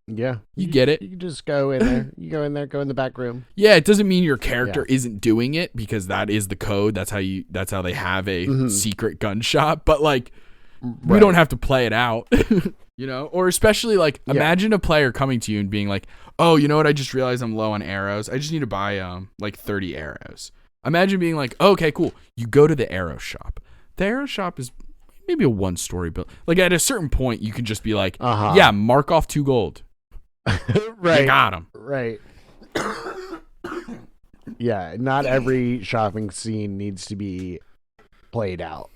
Yeah. You get it. You can just go in there. You go in there, go in the back room. Yeah, it doesn't mean your character isn't doing it, because that is the code. That's how they have a secret gun shop. But like, we don't have to play it out. Or especially like, imagine a player coming to you and being like, oh, you know what? I just realized I'm low on arrows. I just need to buy like 30 arrows. Imagine being like, oh, okay, cool. You go to the arrow shop. The arrow shop is maybe a 1-story build. Like at a certain point, you can just be like, yeah, mark off 2 gold. Right. You got him. Right. Yeah. Not every shopping scene needs to be played out.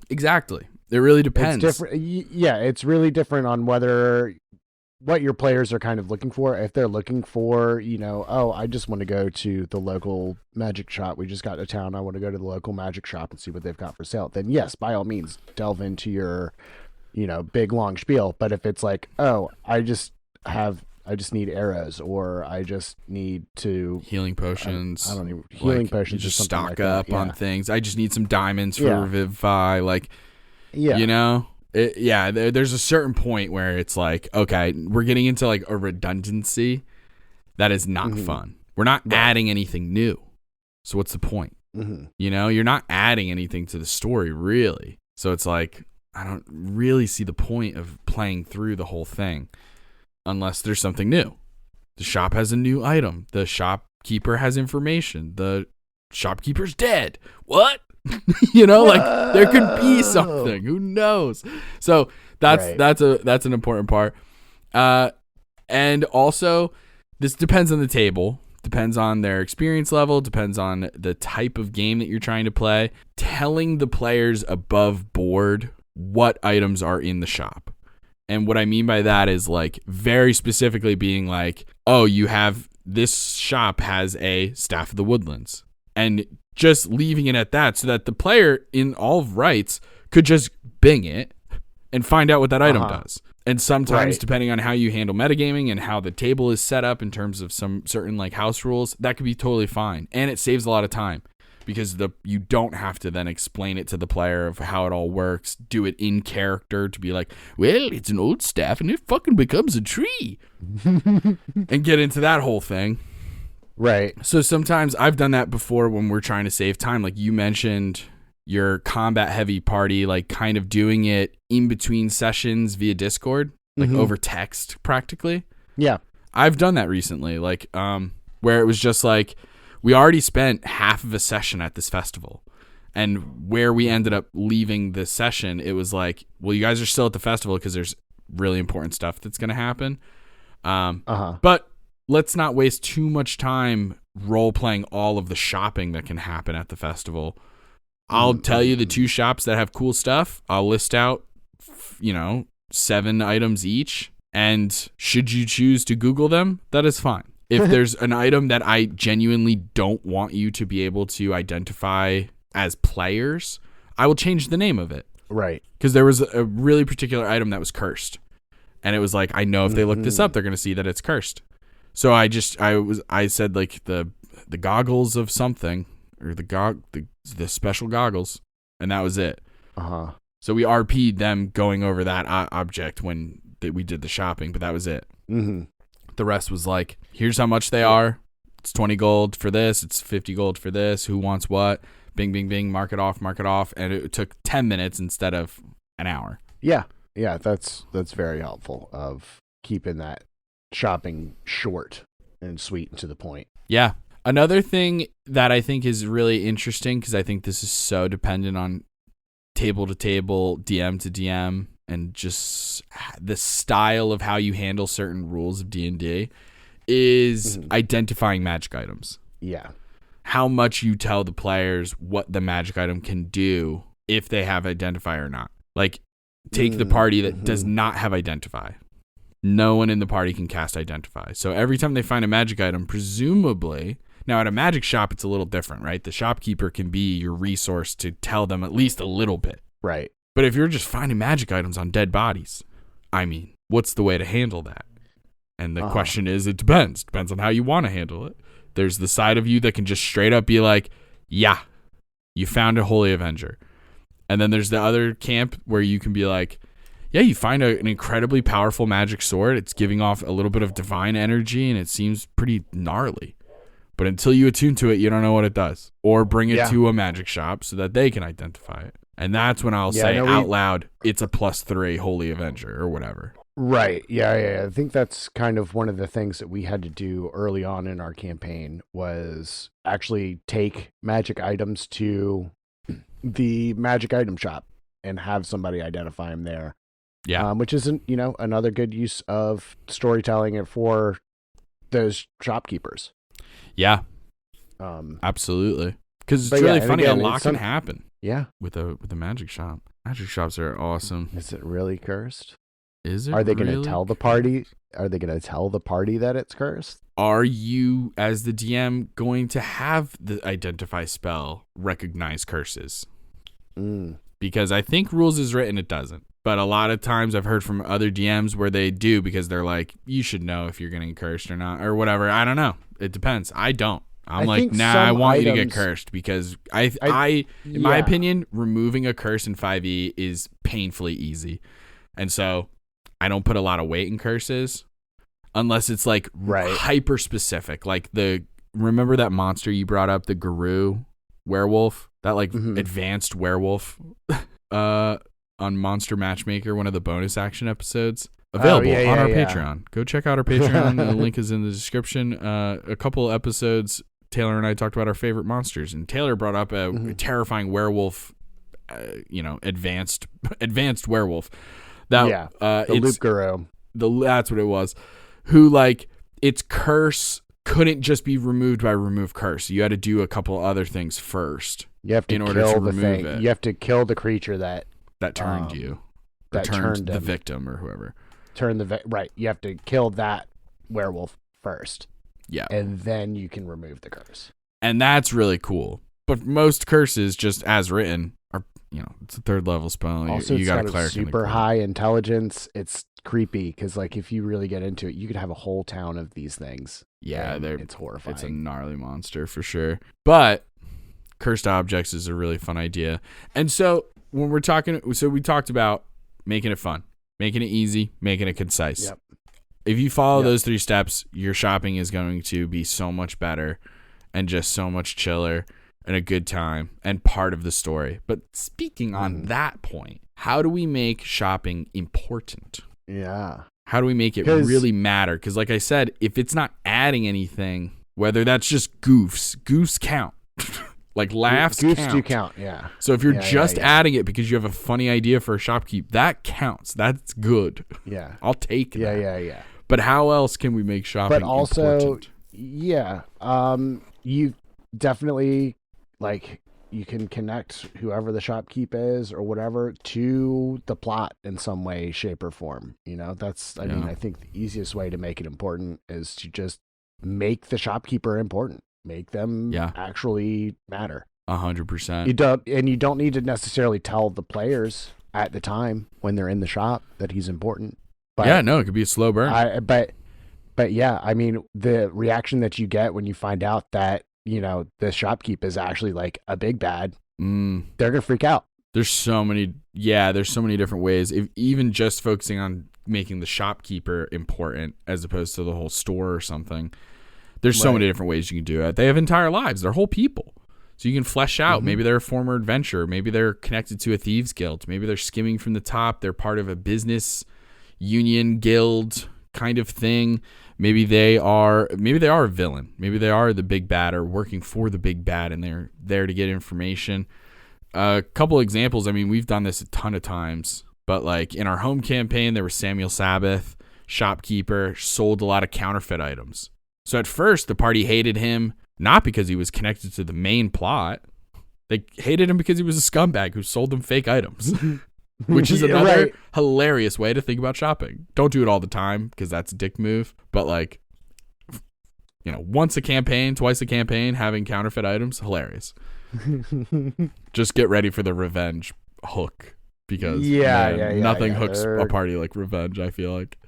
Exactly. It really depends. It's different. Yeah. It's really different on what your players are kind of looking for. If they're looking for, oh, I just want to go to the local magic shop. We just got to town. I want to go to the local magic shop and see what they've got for sale. Then yes, by all means, delve into your, big long spiel. But if it's like, oh, I just need arrows, or I just need to healing potions. I don't need healing potions. Just or something stock like up that. on things. I just need some diamonds for Revivify. Like, there's a certain point where it's like, okay, we're getting into like a redundancy that is not fun. We're not adding anything new. So what's the point? You're not adding anything to the story, really. So it's like, I don't really see the point of playing through the whole thing unless there's something new. The shop has a new item. The shopkeeper has information. The shopkeeper's dead. What? Like there could be something. Who knows? So that's an important part. And also, this depends on the table. Depends on their experience level. Depends on the type of game that you're trying to play. Telling the players above board what items are in the shop. And what I mean by that is like very specifically being like, oh, this shop has a Staff of the Woodlands. And just leaving it at that so that the player in all rights could just bing it and find out what that item does. And sometimes, depending on how you handle metagaming and how the table is set up in terms of some certain like house rules, that could be totally fine. And it saves a lot of time because you don't have to then explain it to the player of how it all works, do it in character to be like, well, it's an old staff and it fucking becomes a tree and get into that whole thing. Right. So sometimes I've done that before when we're trying to save time. Like you mentioned your combat heavy party, like kind of doing it in between sessions via Discord, like over text practically. Yeah. I've done that recently, like where it was just like we already spent half of a session at this festival. And where we ended up leaving the session, it was like, well, you guys are still at the festival because there's really important stuff that's going to happen. But let's not waste too much time role-playing all of the shopping that can happen at the festival. I'll tell you the 2 shops that have cool stuff. I'll list out, 7 items each. And should you choose to Google them, that is fine. If there's an item that I genuinely don't want you to be able to identify as players, I will change the name of it. Right. Because there was a really particular item that was cursed. And it was like, I know if they look this up, they're going to see that it's cursed. So I said like the goggles of something, or the special goggles, and that was it. So we RP'd them going over that object when we did the shopping, but that was it. The rest was like, here's how much they are. It's 20 gold for this. It's 50 gold for this. Who wants what? Bing, bing, bing. Mark it off. And it took 10 minutes instead of an hour. Yeah. Yeah. That's very helpful of keeping that shopping short and sweet and to the point. Yeah. Another thing that I think is really interesting, because I think this is so dependent on table to table, DM to DM, and just the style of how you handle certain rules of D&D, is identifying magic items. Yeah. How much you tell the players what the magic item can do if they have identify or not. Like, take the party that does not have identify. No one in the party can cast identify. So every time they find a magic item, presumably, Now, at a magic shop, it's a little different, right? The shopkeeper can be your resource to tell them at least a little bit. Right. But if you're just finding magic items on dead bodies, I mean, what's the way to handle that? And the question is, it depends. Depends on how you want to handle it. There's the side of you that can just straight up be like, yeah, you found a Holy Avenger. And then there's the other camp where you can be like, yeah, you find an incredibly powerful magic sword. It's giving off a little bit of divine energy, and it seems pretty gnarly. But until you attune to it, you don't know what it does. Or bring it to a magic shop so that they can identify it. And that's when I'll say out loud, it's a +3 Holy Avenger or whatever. Right. Yeah. I think that's kind of one of the things that we had to do early on in our campaign was actually take magic items to the magic item shop and have somebody identify them there. Yeah. Which isn't, another good use of storytelling for those shopkeepers. Yeah. Absolutely. Because it's really funny. Again, a lot can happen. Yeah. With a magic shop. Magic shops are awesome. Is it really cursed? Is it? Are they going really to tell the party? Are they going to tell the party that it's cursed? Are you, as the DM, going to have the identify spell recognize curses? Because I think rules is written, it doesn't. But a lot of times I've heard from other DMs where they do because they're like, you should know if you're getting cursed or not or whatever. I don't know. It depends. I don't. I'm like, nah, I want you to get cursed because I in my opinion, removing a curse in 5e is painfully easy. And so I don't put a lot of weight in curses unless it's like hyper specific. Like remember that monster you brought up, the Guru werewolf, that like advanced werewolf on Monster Matchmaker, one of the bonus action episodes. Available on our Patreon. Go check out our Patreon. The link is in the description. A couple episodes, Taylor and I talked about our favorite monsters, and Taylor brought up a terrifying werewolf, advanced werewolf. The Loop Guru. That's what it was. Who like its curse couldn't just be removed by remove curse. You had to do a couple other things first. You have to in order to remove it. You have to kill the creature that turned you. That turned the victim or whoever. Right. You have to kill that werewolf first. Yeah. And then you can remove the curse. And that's really cool. But most curses, just as written, are, it's a 3rd level spell. Also, you got a cleric super high intelligence. It's creepy because, like, if you really get into it, you could have a whole town of these things. Yeah, it's horrifying. It's a gnarly monster for sure. But cursed objects is a really fun idea. And so when we talked about making it fun, making it easy, making it concise. Yep. If you follow those 3 steps, your shopping is going to be so much better and just so much chiller and a good time and part of the story. But speaking on that point, how do we make shopping important? Yeah. How do we make it really matter? Because like I said, if it's not adding anything, whether that's just goofs count. Like laughs Goofs do count, yeah. So if you're adding it because you have a funny idea for a shopkeep, that counts. That's good. Yeah. I'll take that. Yeah. But how else can we make shopping important? You definitely, like, you can connect whoever the shopkeep is or whatever to the plot in some way, shape, or form. That's, I think the easiest way to make it important is to just make the shopkeeper important. Make them actually matter. 100%. You don't need to necessarily tell the players at the time when they're in the shop that he's important. But it could be a slow burn. But yeah, I mean, the reaction that you get when you find out that, the shopkeep is actually like a big bad, they're going to freak out. There's so many different ways. If even just focusing on making the shopkeeper important as opposed to the whole store or something, there's so many different ways you can do it. They have entire lives. They're whole people. So you can flesh out. Maybe they're a former adventurer. Maybe they're connected to a thieves guild. Maybe they're skimming from the top. They're part of a business union guild kind of thing. Maybe they are a villain. Maybe they are the big bad or working for the big bad and they're there to get information. A couple examples. I mean, we've done this a ton of times, but like in our home campaign, there was Samuel Sabbath, shopkeeper, sold a lot of counterfeit items. So at first, the party hated him, not because he was connected to the main plot. They hated him because he was a scumbag who sold them fake items, which is another hilarious way to think about shopping. Don't do it all the time because that's a dick move. But like, once a campaign, twice a campaign, having counterfeit items, hilarious. Just get ready for the revenge hook, because nothing hooks a party like revenge, I feel like.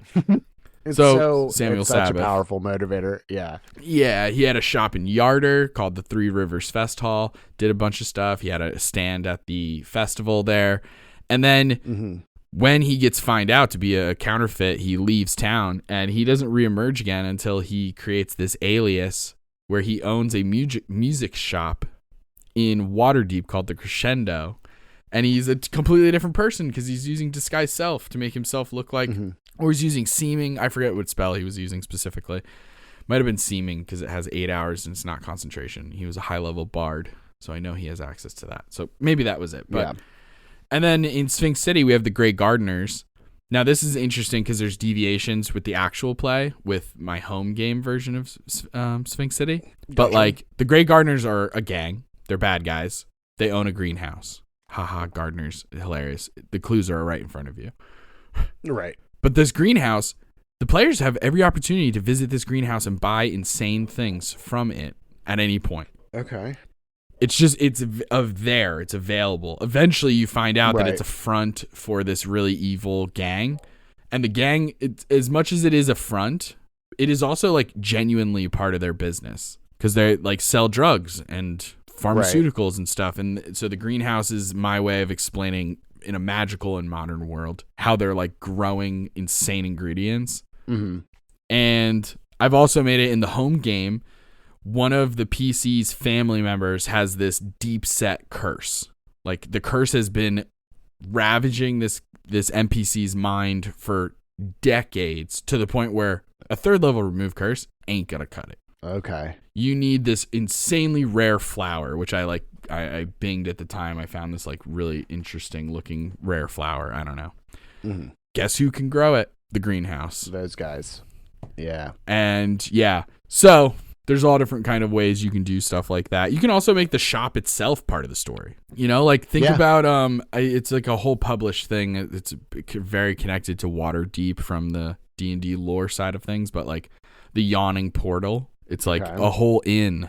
Samuel it's such Sabbath, a powerful motivator. Yeah, he had a shop in Yarder called the Three Rivers Fest Hall, did a bunch of stuff. He had a stand at the festival there, and then when he gets found out to be a counterfeit, he leaves town, and he doesn't reemerge again until he creates this alias where he owns a music shop in Waterdeep called the Crescendo, and he's a completely different person because he's using disguise self to make himself look like, or he's using seeming. I forget what spell he was using specifically. Might have been seeming because it has 8 hours and it's not concentration. He was a high level bard, so I know he has access to that. So maybe that was it. But And then in Sphinx City we have the Grey Gardeners. Now this is interesting because there's deviations with the actual play with my home game version of Sphinx City. But like the Grey Gardeners are a gang. They're bad guys. They own a greenhouse. Haha, gardeners, hilarious. The clues are right in front of you. Right. But this greenhouse, the players have every opportunity to visit this greenhouse and buy insane things from it at any point. Okay. It's available. Eventually you find out that it's a front for this really evil gang. And the gang, as much as it is a front, it is also like genuinely part of their business because they like sell drugs and pharmaceuticals and stuff. And so the greenhouse is my way of explaining in a magical and modern world how they're like growing insane ingredients. And I've also made it in the home game. One of the PC's family members has this deep set curse. Like the curse has been ravaging this NPC's mind for decades, to the point where a 3rd level remove curse ain't gonna cut it. Okay. You need this insanely rare flower, which I binged at the time. I found this like really interesting looking rare flower. I don't know. Guess who can grow it? The greenhouse. Those guys. Yeah. And so there's all different kind of ways you can do stuff like that. You can also make the shop itself part of the story. Like think about it's like a whole published thing. It's very connected to Waterdeep from the D&D lore side of things, but like the Yawning Portal. It's like a whole inn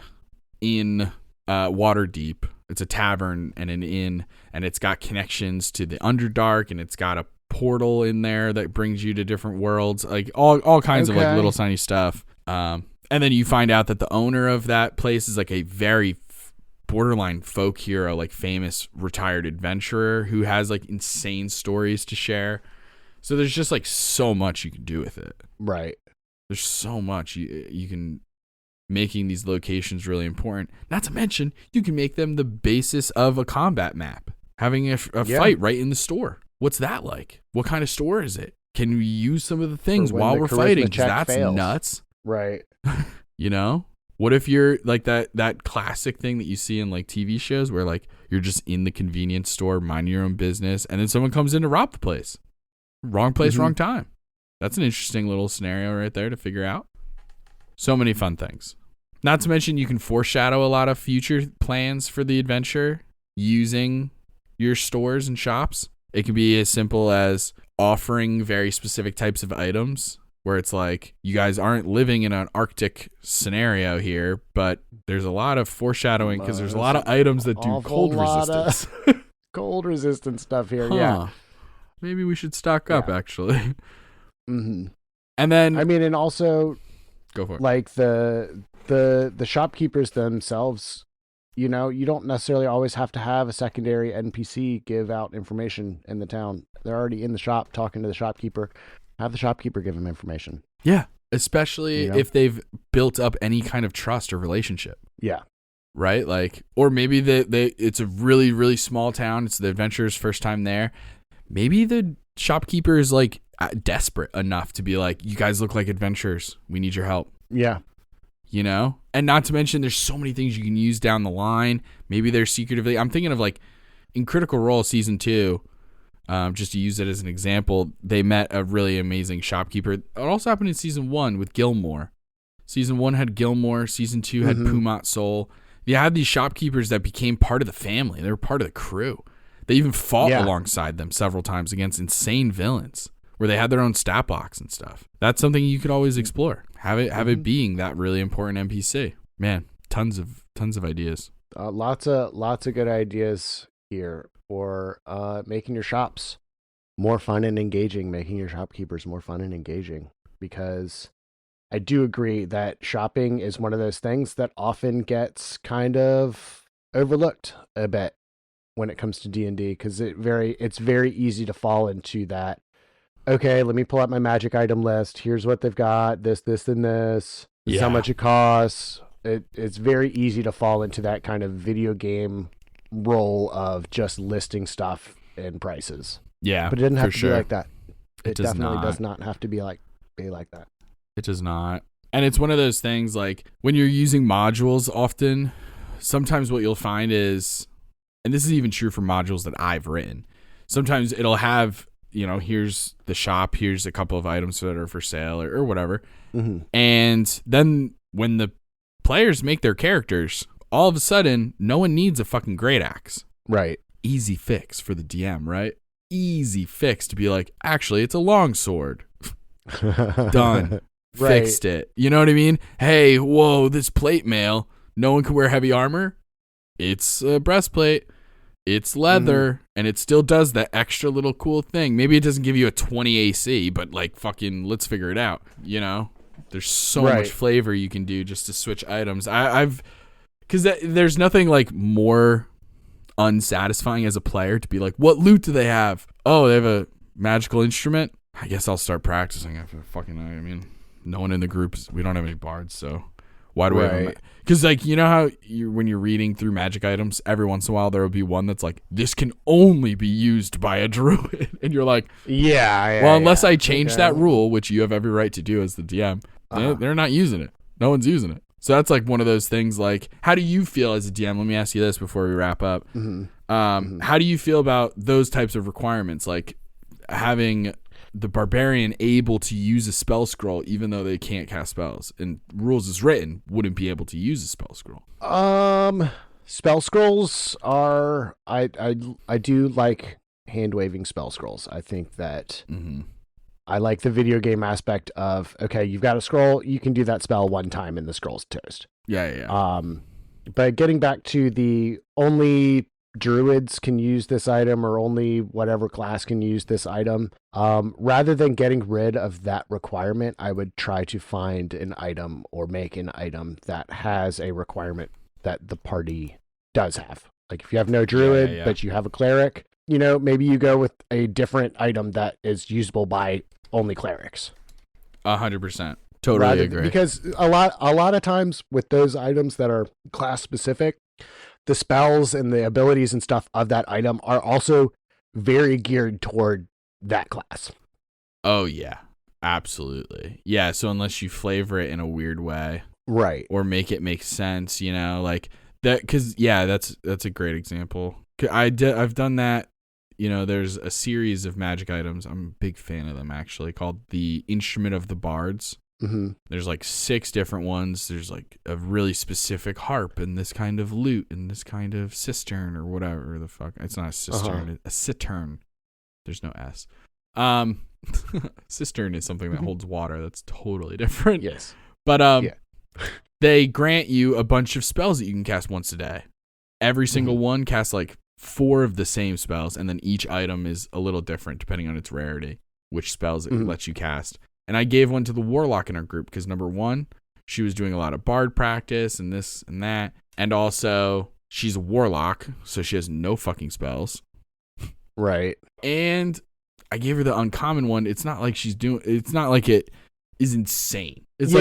in Waterdeep. It's a tavern and an inn, and it's got connections to the Underdark, and it's got a portal in there that brings you to different worlds, like all kinds of like little tiny stuff. And then you find out that the owner of that place is like a very borderline folk hero, like famous retired adventurer who has like insane stories to share. So there's just like so much you can do with it. Right. There's so much you can. Making these locations really important. Not to mention, you can make them the basis of a combat map. Having a fight right in the store. What's that like? What kind of store is it? Can we use some of the things while we're fighting? That's nuts. Right. What if you're like that classic thing that you see in like TV shows where like you're just in the convenience store minding your own business and then someone comes in to rob the place. Wrong place, wrong time. That's an interesting little scenario right there to figure out. So many fun things. Not to mention you can foreshadow a lot of future plans for the adventure using your stores and shops. It can be as simple as offering very specific types of items where it's like, you guys aren't living in an Arctic scenario here, but there's a lot of foreshadowing because there's a lot of items that do cold resistance. Cold resistance stuff here, yeah. Maybe we should stock up, actually. And then... and also... Go for it. Like the shopkeepers themselves, you don't necessarily always have to have a secondary NPC give out information in the town. They're already in the shop talking to the shopkeeper. Have the shopkeeper give them information. Yeah, especially if they've built up any kind of trust or relationship. Yeah. Right? Like, or maybe it's a really, really small town. It's the adventurer's first time there. Maybe the shopkeeper is like desperate enough to be like, you guys look like adventurers. We need your help. Yeah. And not to mention there's so many things you can use down the line. Maybe they're secretively, I'm thinking of like in Critical Role season 2, just to use it as an example, they met a really amazing shopkeeper. It also happened in season 1 with Gilmore. Season 1 had Gilmore. Season 2 had Pumat Soul. You had these shopkeepers that became part of the family. They were part of the crew. They even fought alongside them several times against insane villains where they had their own stat blocks and stuff. That's something you could always explore. Have it being that really important NPC. Man, tons of ideas. Lots of good ideas here for making your shops more fun and engaging, making your shopkeepers more fun and engaging. Because I do agree that shopping is one of those things that often gets kind of overlooked a bit when it comes to D&D, because it's very easy to fall into that. Okay, let me pull out my magic item list. Here's what they've got. This, and this. This is how much it costs. It's very easy to fall into that kind of video game role of just listing stuff and prices. Yeah, but it doesn't have to sure. be like that. It does definitely not. does not have to be like that. It does not. And it's one of those things, like when you're using modules often, sometimes what you'll find is, and this is even true for modules that I've written, sometimes it'll have, here's the shop, here's a couple of items that are for sale or whatever. Mm-hmm. And then when the players make their characters, all of a sudden, no one needs a fucking great axe. Right. Easy fix for the DM, right? Easy fix to be like, actually, it's a long sword. Done. Right. Fixed it. You know what I mean? Hey, whoa, this plate mail. No one can wear heavy armor. It's a breastplate. It's leather, and it still does that extra little cool thing. Maybe it doesn't give you a 20 AC, but like fucking let's figure it out, There's so much flavor you can do just to switch items. Because there's nothing like more unsatisfying as a player to be like, what loot do they have? Oh, they have a magical instrument? I guess I'll start practicing after no one in the groups, we don't have any bards, so why do we have because like, how when you're reading through magic items, every once in a while there will be one that's like, this can only be used by a druid, and you're like, unless I change that rule, which you have every right to do as the DM, they're not using it. No one's using it. So that's like one of those things. Like, how do you feel as a DM? Let me ask you this before we wrap up. How do you feel about those types of requirements, like having the barbarian able to use a spell scroll even though they can't cast spells, and rules as written wouldn't be able to use a spell scroll? Spell scrolls are I do like hand waving spell scrolls. I think that I like the video game aspect of, okay, you've got a scroll, you can do that spell one time and the scroll's toast. Yeah. But getting back to the only druids can use this item, or only whatever class can use this item, rather than getting rid of that requirement, I would try to find an item or make an item that has a requirement that the party does have. Like if you have no druid, but you have a cleric, maybe you go with a different item that is usable by only clerics. 100%. Totally agree. Because a lot of times with those items that are class specific, the spells and the abilities and stuff of that item are also very geared toward that class. Oh yeah, absolutely. Yeah. So unless you flavor it in a weird way, right, or make it make sense, like that. Because that's a great example. I've done that. There's a series of magic items. I'm a big fan of them, actually, called the Instrument of the Bards. Mm-hmm. There's like 6 different ones. There's like a really specific harp and this kind of lute and this kind of cistern or whatever the fuck. It's not a cistern, a cittern. There's no S. Cistern is something that holds water. That's totally different. Yes. But they grant you a bunch of spells that you can cast once a day. Every single one casts like 4 of the same spells, and then each item is a little different depending on its rarity, which spells it lets you cast. And I gave one to the warlock in our group because, number one, she was doing a lot of bard practice and this and that. And also, she's a warlock, so she has no fucking spells. Right. And I gave her the uncommon one. It's not like it's not like it is insane. It's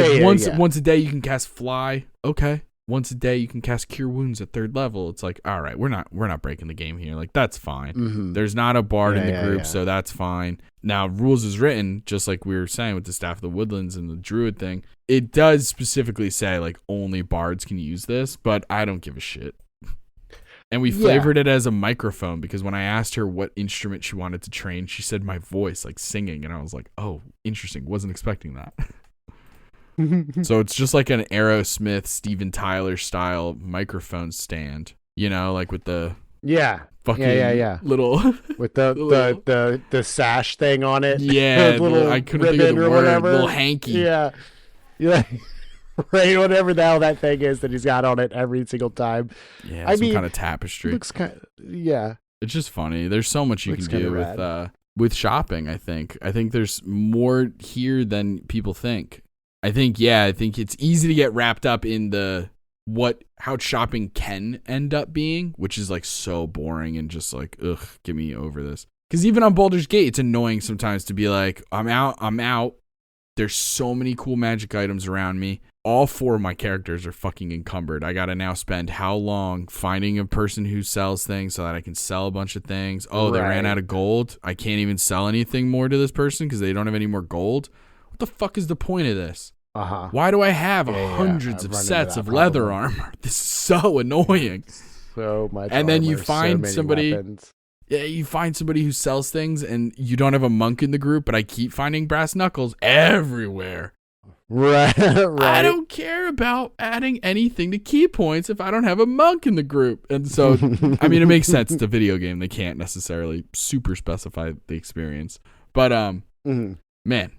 once a day you can cast fly. Okay. Once a day you can cast cure wounds at 3rd level. It's like, all right, we're not breaking the game here. Like, that's fine. Mm-hmm. There's not a bard in the group, so that's fine. Now, rules is written, just like we were saying with the Staff of the Woodlands and the druid thing. It does specifically say like only bards can use this, but I don't give a shit. And we flavored it as a microphone, because when I asked her what instrument she wanted to train, she said my voice, like singing, and I was like, oh, interesting. Wasn't expecting that. So it's just like an Aerosmith, Steven Tyler style microphone stand, like with the fucking little with the sash thing on it. Yeah, little I couldn't think of the word. Little hanky. Yeah. Yeah. Right, whatever the hell that thing is that he's got on it every single time. Yeah, some kind of tapestry. Looks kind of, yeah. It's just funny. There's so much you Looks can do with shopping, I think. I think there's more here than people think. I think it's easy to get wrapped up in how shopping can end up being, which is like so boring and just like, ugh, get me over this. Because even on Baldur's Gate, it's annoying sometimes to be like, I'm out. There's so many cool magic items around me. All 4 of my characters are fucking encumbered. I got to now spend how long finding a person who sells things so that I can sell a bunch of things. Oh, they ran out of gold. I can't even sell anything more to this person because they don't have any more gold. What the fuck is the point of this? Uh-huh. Why do I have hundreds of sets of leather armor? This is so annoying. So much. And then you armor, find so somebody. Weapons. Yeah, you find somebody who sells things, and you don't have a monk in the group, but I keep finding brass knuckles everywhere. Right. I don't care about adding anything to key points if I don't have a monk in the group. And so, I mean, it makes sense. It's a video game. They can't necessarily super specify the experience. But, man,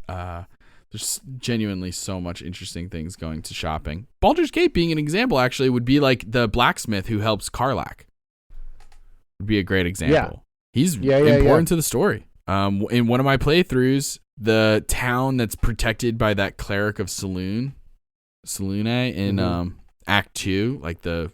there's genuinely so much interesting things going to shopping. Baldur's Gate being an example, actually, would be like the blacksmith who helps Karlach. Would be a great example. Yeah. He's important to the story. In one of my playthroughs, the town that's protected by that cleric of Selûne in Act 2, like the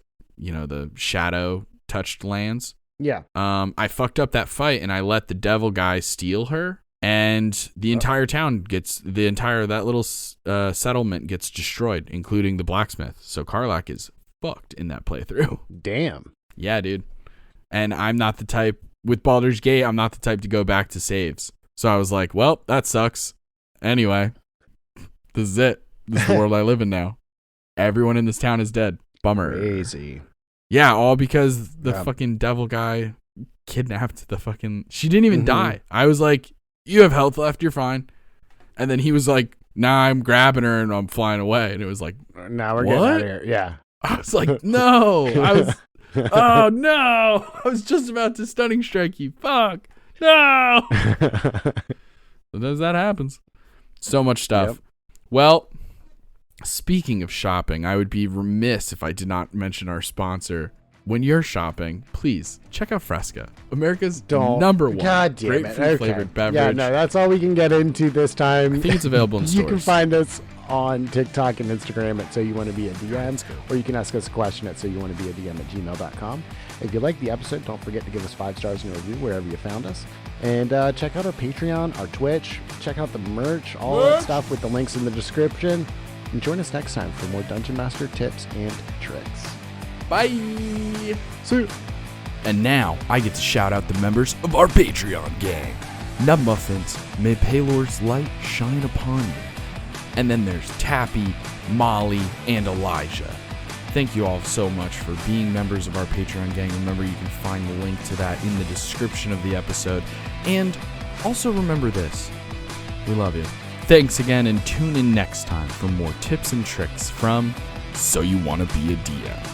shadow touched lands. Yeah. I fucked up that fight and I let the devil guy steal her, and the entire town that little settlement gets destroyed, including the blacksmith. So Karlach is fucked in that playthrough. Damn. Yeah, dude. And I'm not the type with Baldur's Gate. I'm not the type to go back to saves. So I was like, well, that sucks. Anyway, this is it. This is the world I live in now. Everyone in this town is dead. Bummer. Crazy. Yeah, all because the fucking devil guy kidnapped the fucking... She didn't even die. I was like, you have health left, you're fine. And then he was like, nah, I'm grabbing her and I'm flying away. And it was like, now we're getting out of here. Yeah. I was like, no. Oh, no. I was just about to stunning strike you. Fuck. No. Sometimes that happens. So much stuff. Yep. Well, speaking of shopping, I would be remiss if I did not mention our sponsor. When you're shopping, please check out Fresca, America's number one grapefruit flavored beverage. Yeah, no, that's all we can get into this time. I think it's available in stores. You can find us on TikTok and Instagram at Soyouwannabeadm, or you can ask us a question at soyouwannabeadm@gmail.com. If you like the episode, don't forget to give us 5 stars in a review wherever you found us. And check out our Patreon, our Twitch, check out the merch, all that stuff with the links in the description. And join us next time for more Dungeon Master tips and tricks. Bye. See you. And now I get to shout out the members of our Patreon gang. Nub Muffins, may Palor's light shine upon you. And then there's Tappy, Molly, and Elijah. Thank you all so much for being members of our Patreon gang. Remember, you can find the link to that in the description of the episode. And also remember this. We love you. Thanks again, and tune in next time for more tips and tricks from So You Wanna Be a DM.